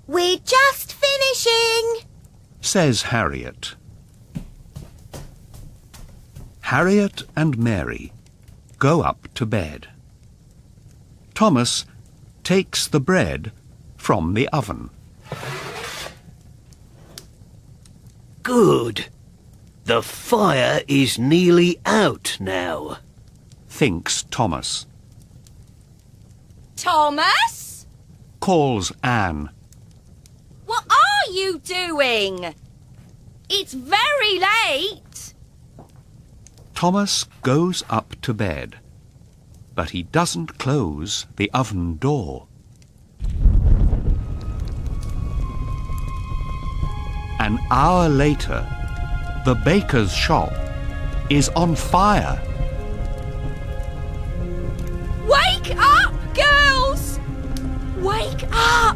We're just finishing. Says Harriet. Harriet and Mary go up to bed. Thomas takes the bread from the oven. Good. The fire is nearly out now, Thinks Thomas. Thomas? Calls Anne. What are you doing? It's very late. Thomas goes up to bed, but he doesn't close the oven door. An hour later, the baker's shop is on fire. Wake up, girls! Wake up!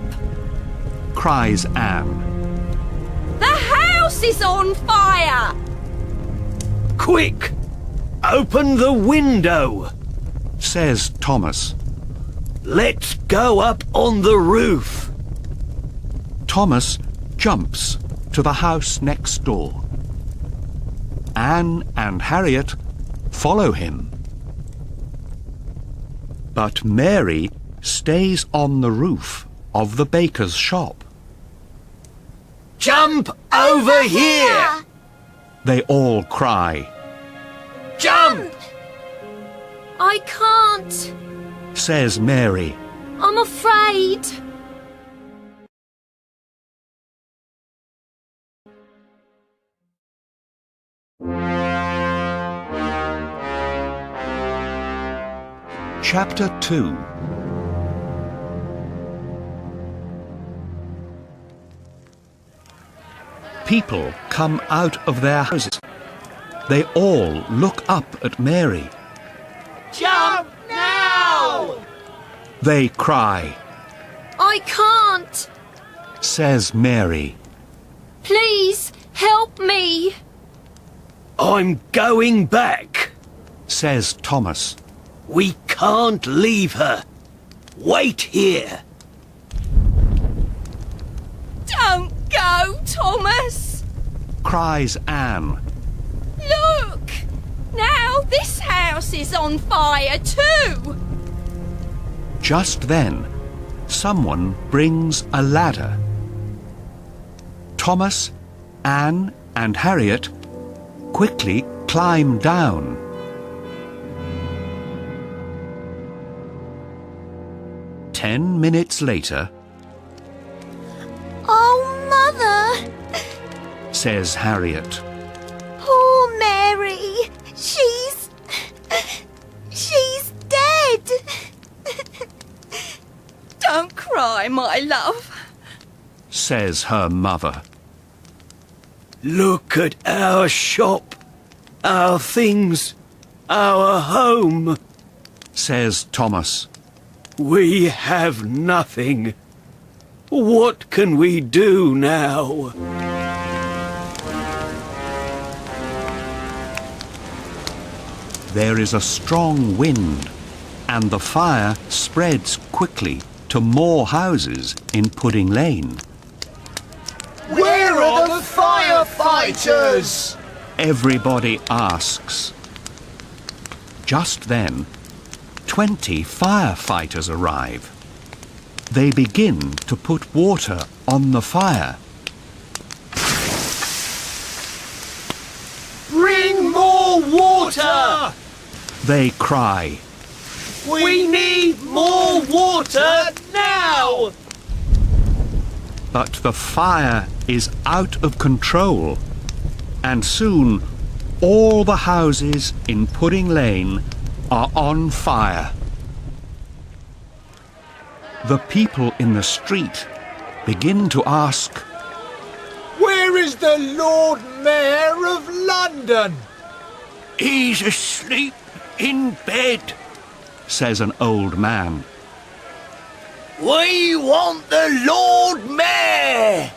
Cries Anne. The house is on fire! Quick! Open the window! says Thomas. Let's go up on the roof. Thomas jumps to the house next door. Anne and Harriet follow him. But Mary stays on the roof of the baker's shop. Jump over here! They all cry. Jump! I can't. Says Mary. I'm afraid. Chapter 2. People come out of their houses. They all look up at Mary. Jump now! They cry. I can't. Says Mary. Please help me. I'm going back. Says Thomas. We can't leave her. Wait here. Don't go, Thomas. Cries Anne. Look! Now this house is on fire too. Just then, someone brings a ladder. Thomas, Anne, and Harriet quickly climb down. Ten minutes later, Oh, Mother! says Harriet. Poor Mary. She's dead. Don't cry, my love. Says her mother. Look at our shop, our things, our home. Says Thomas. We have nothing. What can we do now? There is a strong wind, and the fire spreads quickly to more houses in Pudding Lane. Where are the firefighters? Everybody asks. Just then, 20 firefighters arrive. They begin to put water on the fire. Bring more water! They cry. We need more water now! But the fire is out of control, and soon all the houses in Pudding Lane are on fire. The people in the street begin to ask, Where is the Lord Mayor of London? He's asleep in bed. says an old man. We want the Lord Mayor!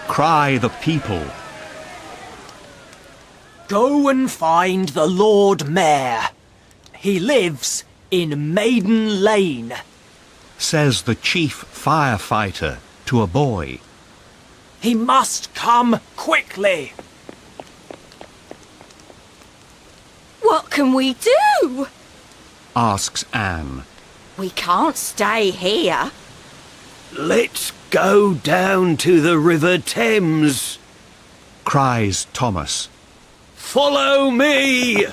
Cry the people. Go and find the Lord Mayor. He lives in Maiden Lane. Says the chief firefighter to a boy. He must come quickly. What can we do? Asks Anne. We can't stay here. Let's go down to the River Thames. Cries Thomas. Follow me!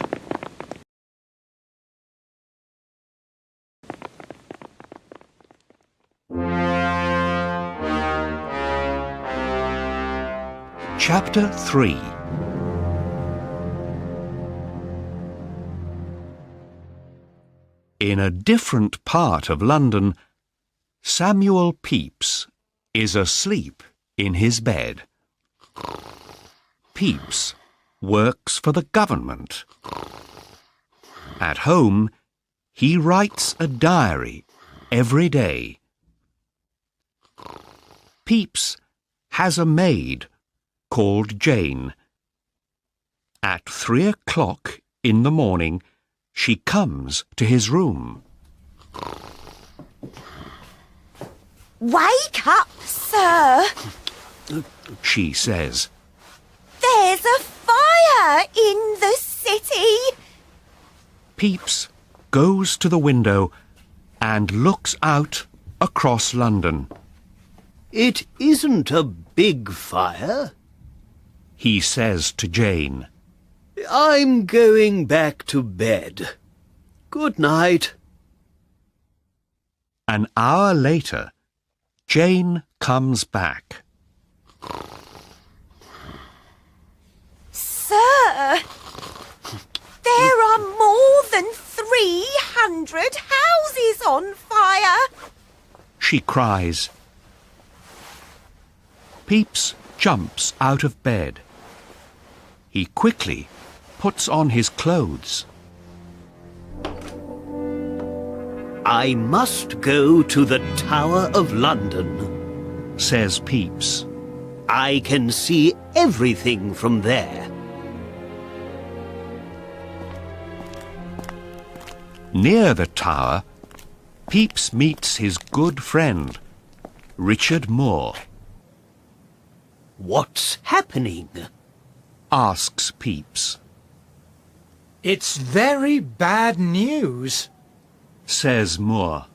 Chapter 3. In a different part of London, Samuel Pepys is asleep in his bed. Pepys works for the government. At home, he writes a diary every day. Pepys has a maid called Jane. At 3 o'clock in the morning, She comes to his room. Wake up, sir. She says. There's a fire in the city. Pepys goes to the window and looks out across London. It isn't a big fire, he says to Jane. I'm going back to bed. Good night. An hour later, Jane comes back. Sir, there are more than 300 houses on fire. She cries. Pepys jumps out of bed. He quickly puts on his clothes. I must go to the Tower of London, says Pepys. I can see everything from there. Near the tower, Pepys meets his good friend, Richard Moore. What's happening? Asks Pepys. It's very bad news, says Moore.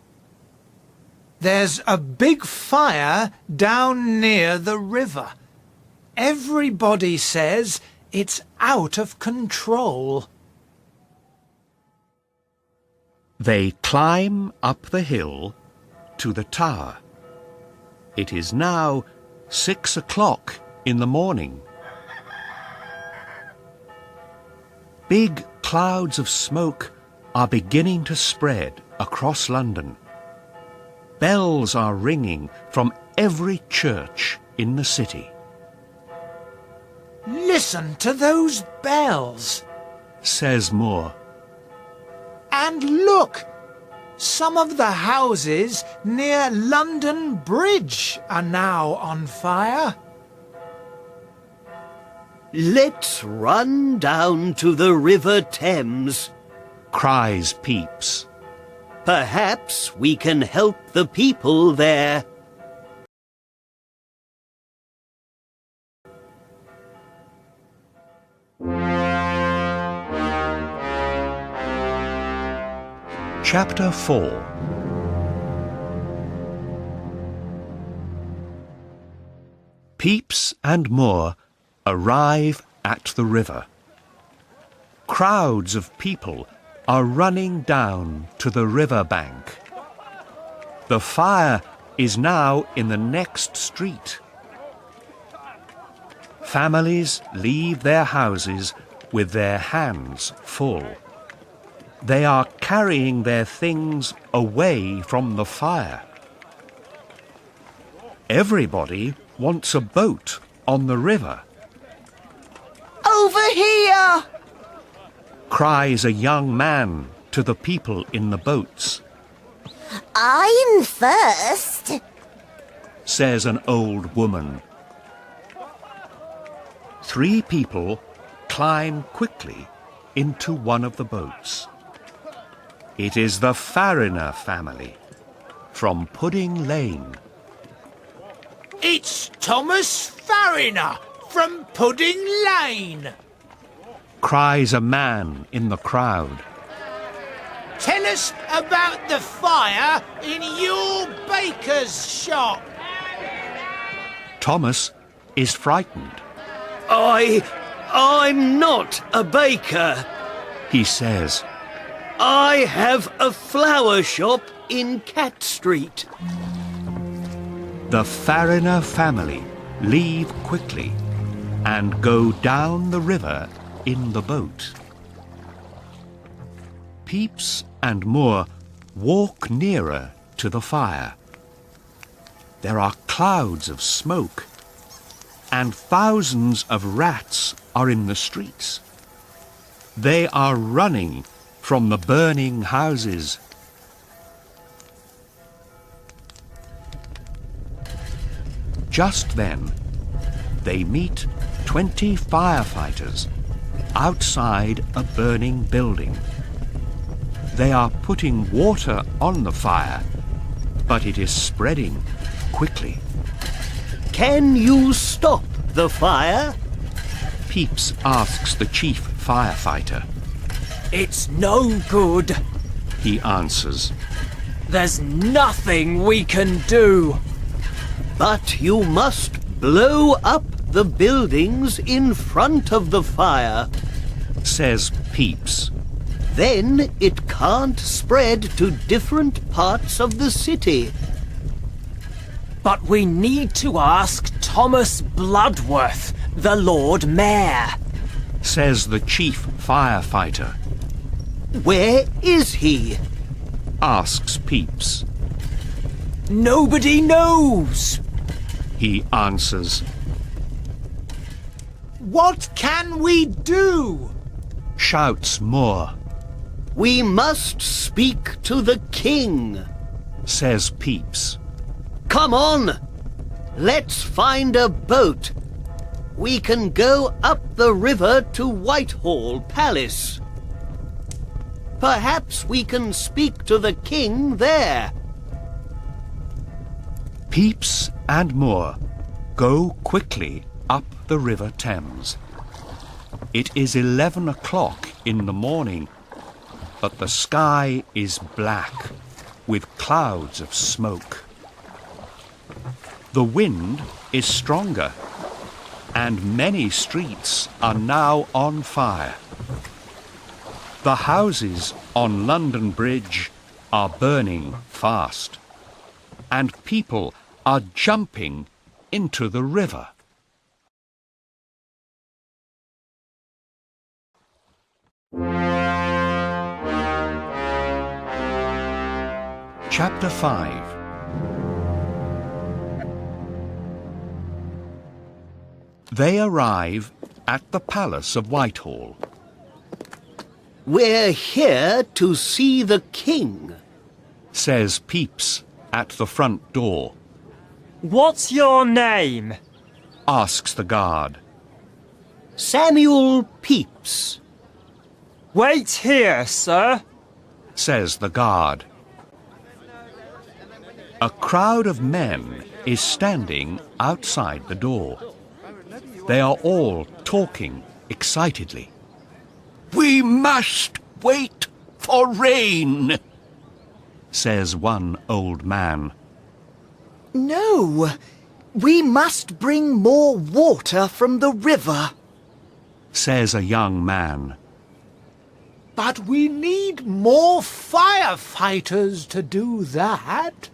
There's a big fire down near the river. Everybody says it's out of control. They climb up the hill to the tower. It is now 6 o'clock in the morning. Big clouds of smoke are beginning to spread across London. Bells are ringing from every church in the city. Listen to those bells, says Moore. And look, some of the houses near London Bridge are now on fire. Let's run down to the River Thames, cries Pepys. Perhaps we can help the people there. Chapter 4. Pepys and Moore arrive at the river. Crowds of people are running down to the river bank. The fire is now in the next street. Families leave their houses with their hands full. They are carrying their things away from the fire. Everybody wants a boat on the river. Over here! Cries a young man to the people in the boats. I'm first, says an old woman. 3 people climb quickly into one of the boats. It is the Fariner family from Pudding Lane. It's Thomas Fariner from Pudding Lane, cries a man in the crowd. Tell us about the fire in your baker's shop. Thomas is frightened. I'm not a baker, he says. I have a flower shop in Cat Street. The Fariner family leave quickly and go down the river in the boat. Pepys and Moore walk nearer to the fire. There are clouds of smoke, and thousands of rats are in the streets. They are running from the burning houses. Just then, they meet 20 firefighters outside a burning building. They are putting water on the fire, but it is spreading quickly. Can you stop the fire? Peeps asks the chief firefighter. It's no good. He answers. There's nothing we can do. But you must blow up the buildings in front of the fire. Says Peeps. Then it can't spread to different parts of the city. But we need to ask Thomas Bloodworth, the Lord Mayor. Says the chief firefighter. Where is he? Asks Peeps. Nobody knows. He answers. What can we do? Shouts Moore. We must speak to the king. Says Peeps. Come on! Let's find a boat. We can go up the river to Whitehall Palace. Perhaps we can speak to the king there. Peeps and Moore go quickly up the River Thames. It is 11 o'clock in the morning, but the sky is black with clouds of smoke. The wind is stronger, and many streets are now on fire. The houses on London Bridge are burning fast, and people are jumping into the river. Chapter 5. They arrive at the Palace of Whitehall. We're here to see the king, says Peeps at the front door. What's your name? Asks the guard. Samuel Pepys. Wait here, sir, says the guard. A crowd of men is standing outside the door. They are all talking excitedly. We must wait for rain, says one old man. No, we must bring more water from the river, says a young man. But we need more firefighters to do that,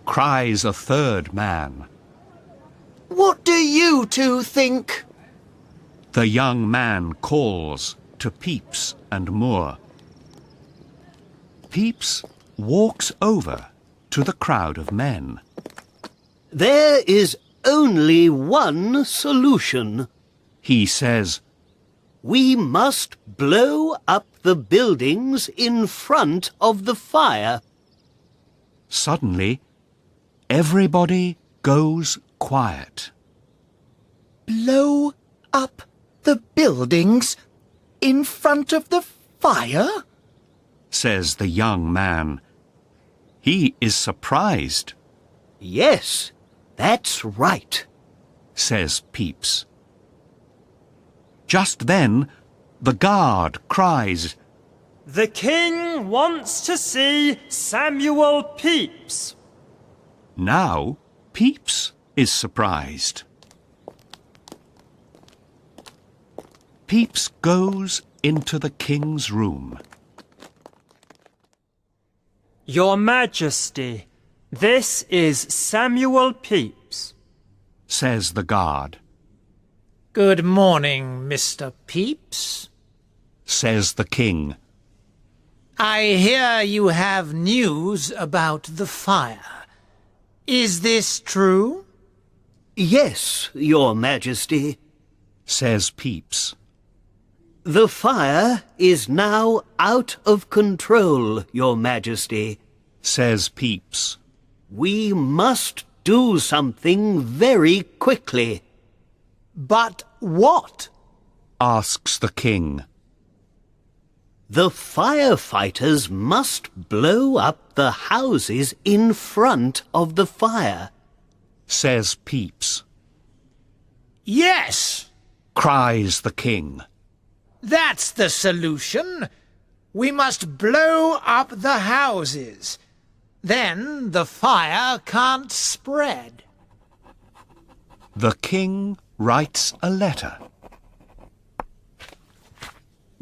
cries a third man. What do you two think? The young man calls to Peeps and Moore. Peeps walks over to the crowd of men. There is only one solution, he says. We must blow up the buildings in front of the fire. Suddenly, everybody goes quiet. Blow up the buildings in front of the fire? Says the young man. He is surprised. Yes, that's right, says Peeps. Just then, the guard cries, The king wants to see Samuel Pepys. Now, Peeps is surprised. Peeps goes into the king's room. Your Majesty, this is Samuel Pepys, says the guard. Good morning, Mr. Pepys, says the king. I hear you have news about the fire. Is this true? Yes, Your Majesty, says Peeps. The fire is now out of control, Your Majesty, says Peeps. We must do something very quickly. But what? Asks the king. The firefighters must blow up the houses in front of the fire, says Peeps. Yes, Cries the king. that's the solution. We must blow up the houses. Then the fire can't spread. The king writes a letter.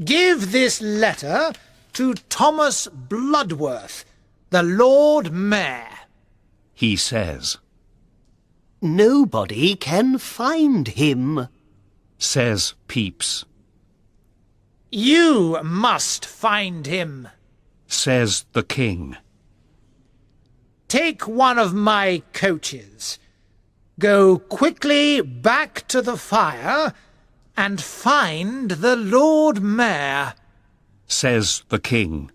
Give this letter to Thomas Bloodworth, the Lord Mayor, he says. Nobody can find him, says Peeps. You must find him. Says the king. Take one of my coaches. Go quickly back to the fire and find the Lord Mayor, says the king.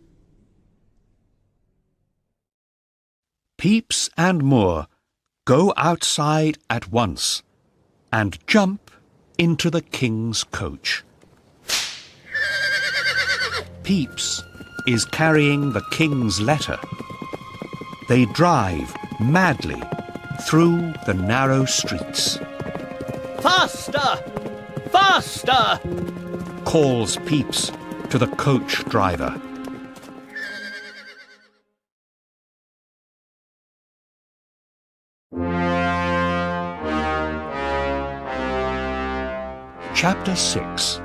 Peeps and Moore go outside at once and jump into the king's coach. Peeps is carrying the king's letter. They drive madly through the narrow streets. Faster! Faster! Calls Peeps to the coach driver. Chapter 6.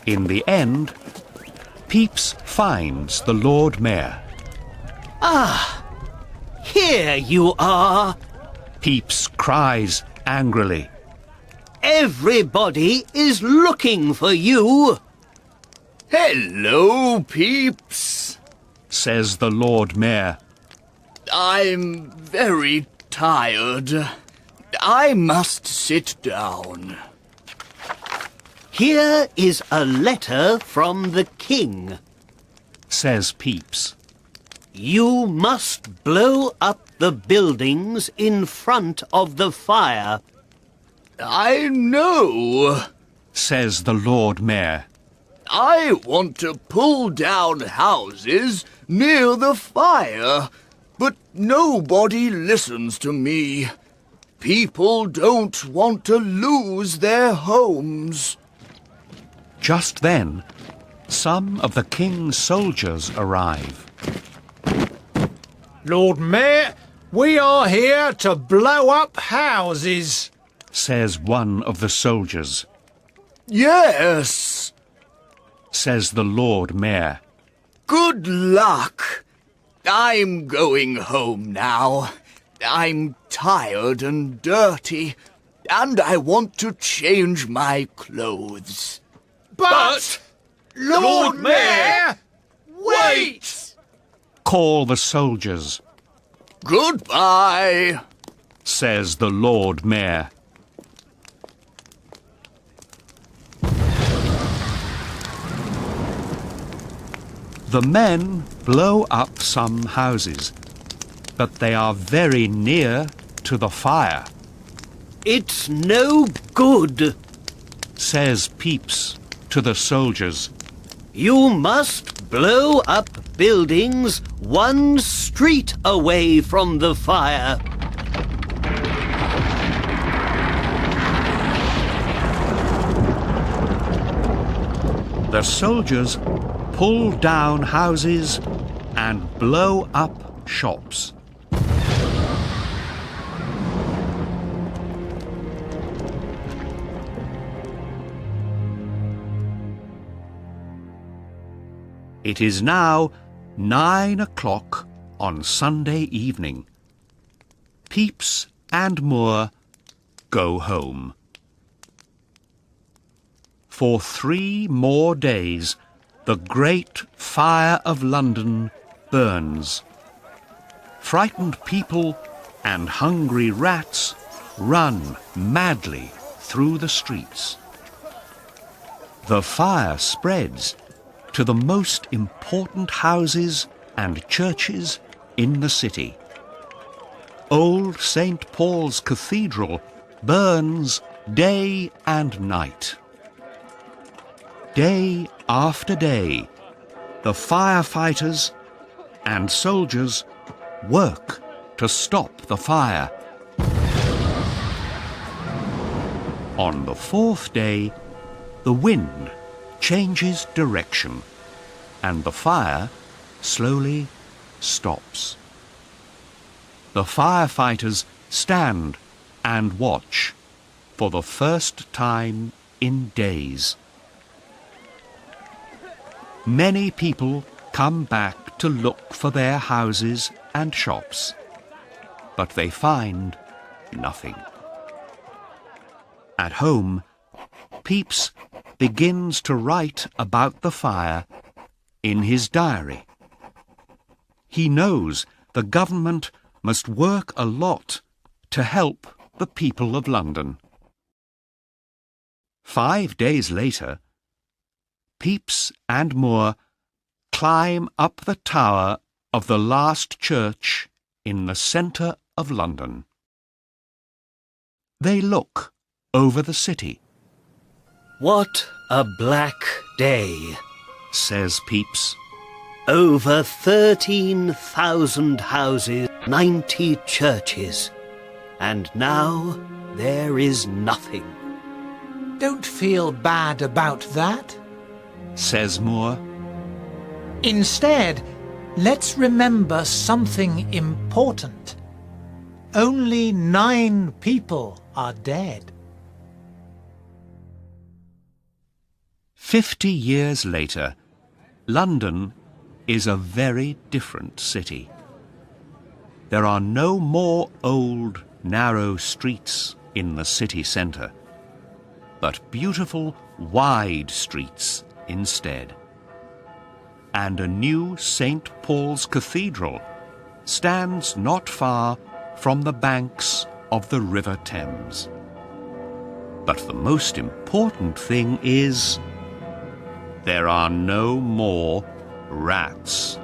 In the end, Peeps finds the Lord Mayor. Ah! Here you are! Peeps cries angrily. Everybody is looking for you! Hello, Peeps, says the Lord Mayor. I'm very tired. I must sit down. Here is a letter from the king, says Peeps. You must blow up the buildings in front of the fire. I know, says the Lord Mayor. I want to pull down houses near the fire, but nobody listens to me. People don't want to lose their homes. Just then, some of the king's soldiers arrive. Lord Mayor, we are here to blow up houses, says one of the soldiers. Yes, says the Lord Mayor. good luck. I'm going home now. I'm tired and dirty, and I want to change my clothes. But, Lord Mayor, wait! Call the soldiers, Goodbye. says the Lord Mayor. The men blow up some houses, but they are very near to the fire, It's no good. says Peeps to the soldiers. You must blow up buildings one street away from the fire. The soldiers pull down houses and blow up shops. It is now 9 o'clock on Sunday evening. Peeps and Moore go home. For 3 more days, the great fire of London burns. Frightened people and hungry rats run madly through the streets. The fire spreads to the most important houses and churches in the city. Old St. Paul's Cathedral burns day and night. Day after day, the firefighters and soldiers work to stop the fire. On the fourth day, the wind changes direction and the fire slowly stops. The firefighters stand and watch for the first time in days. Many people come back to look for their houses and shops, but they find nothing. At home, Pepys begins to write about the fire in his diary. He knows the government must work a lot to help the people of London. 5 days later, Pepys and Moore climb up the tower of the last church in the centre of London. They look over the city. What a black day, says Pepys. Over 13,000 houses, 90 churches, and now there is nothing. Don't feel bad about that, says Moore. Instead, let's remember something important. Only 9 people are dead. 50 years later, London is a very different city. There are no more old, narrow streets in the city centre, but beautiful, wide streets instead. And a new St. Paul's Cathedral stands not far from the banks of the River Thames. But the most important thing is there are no more rats.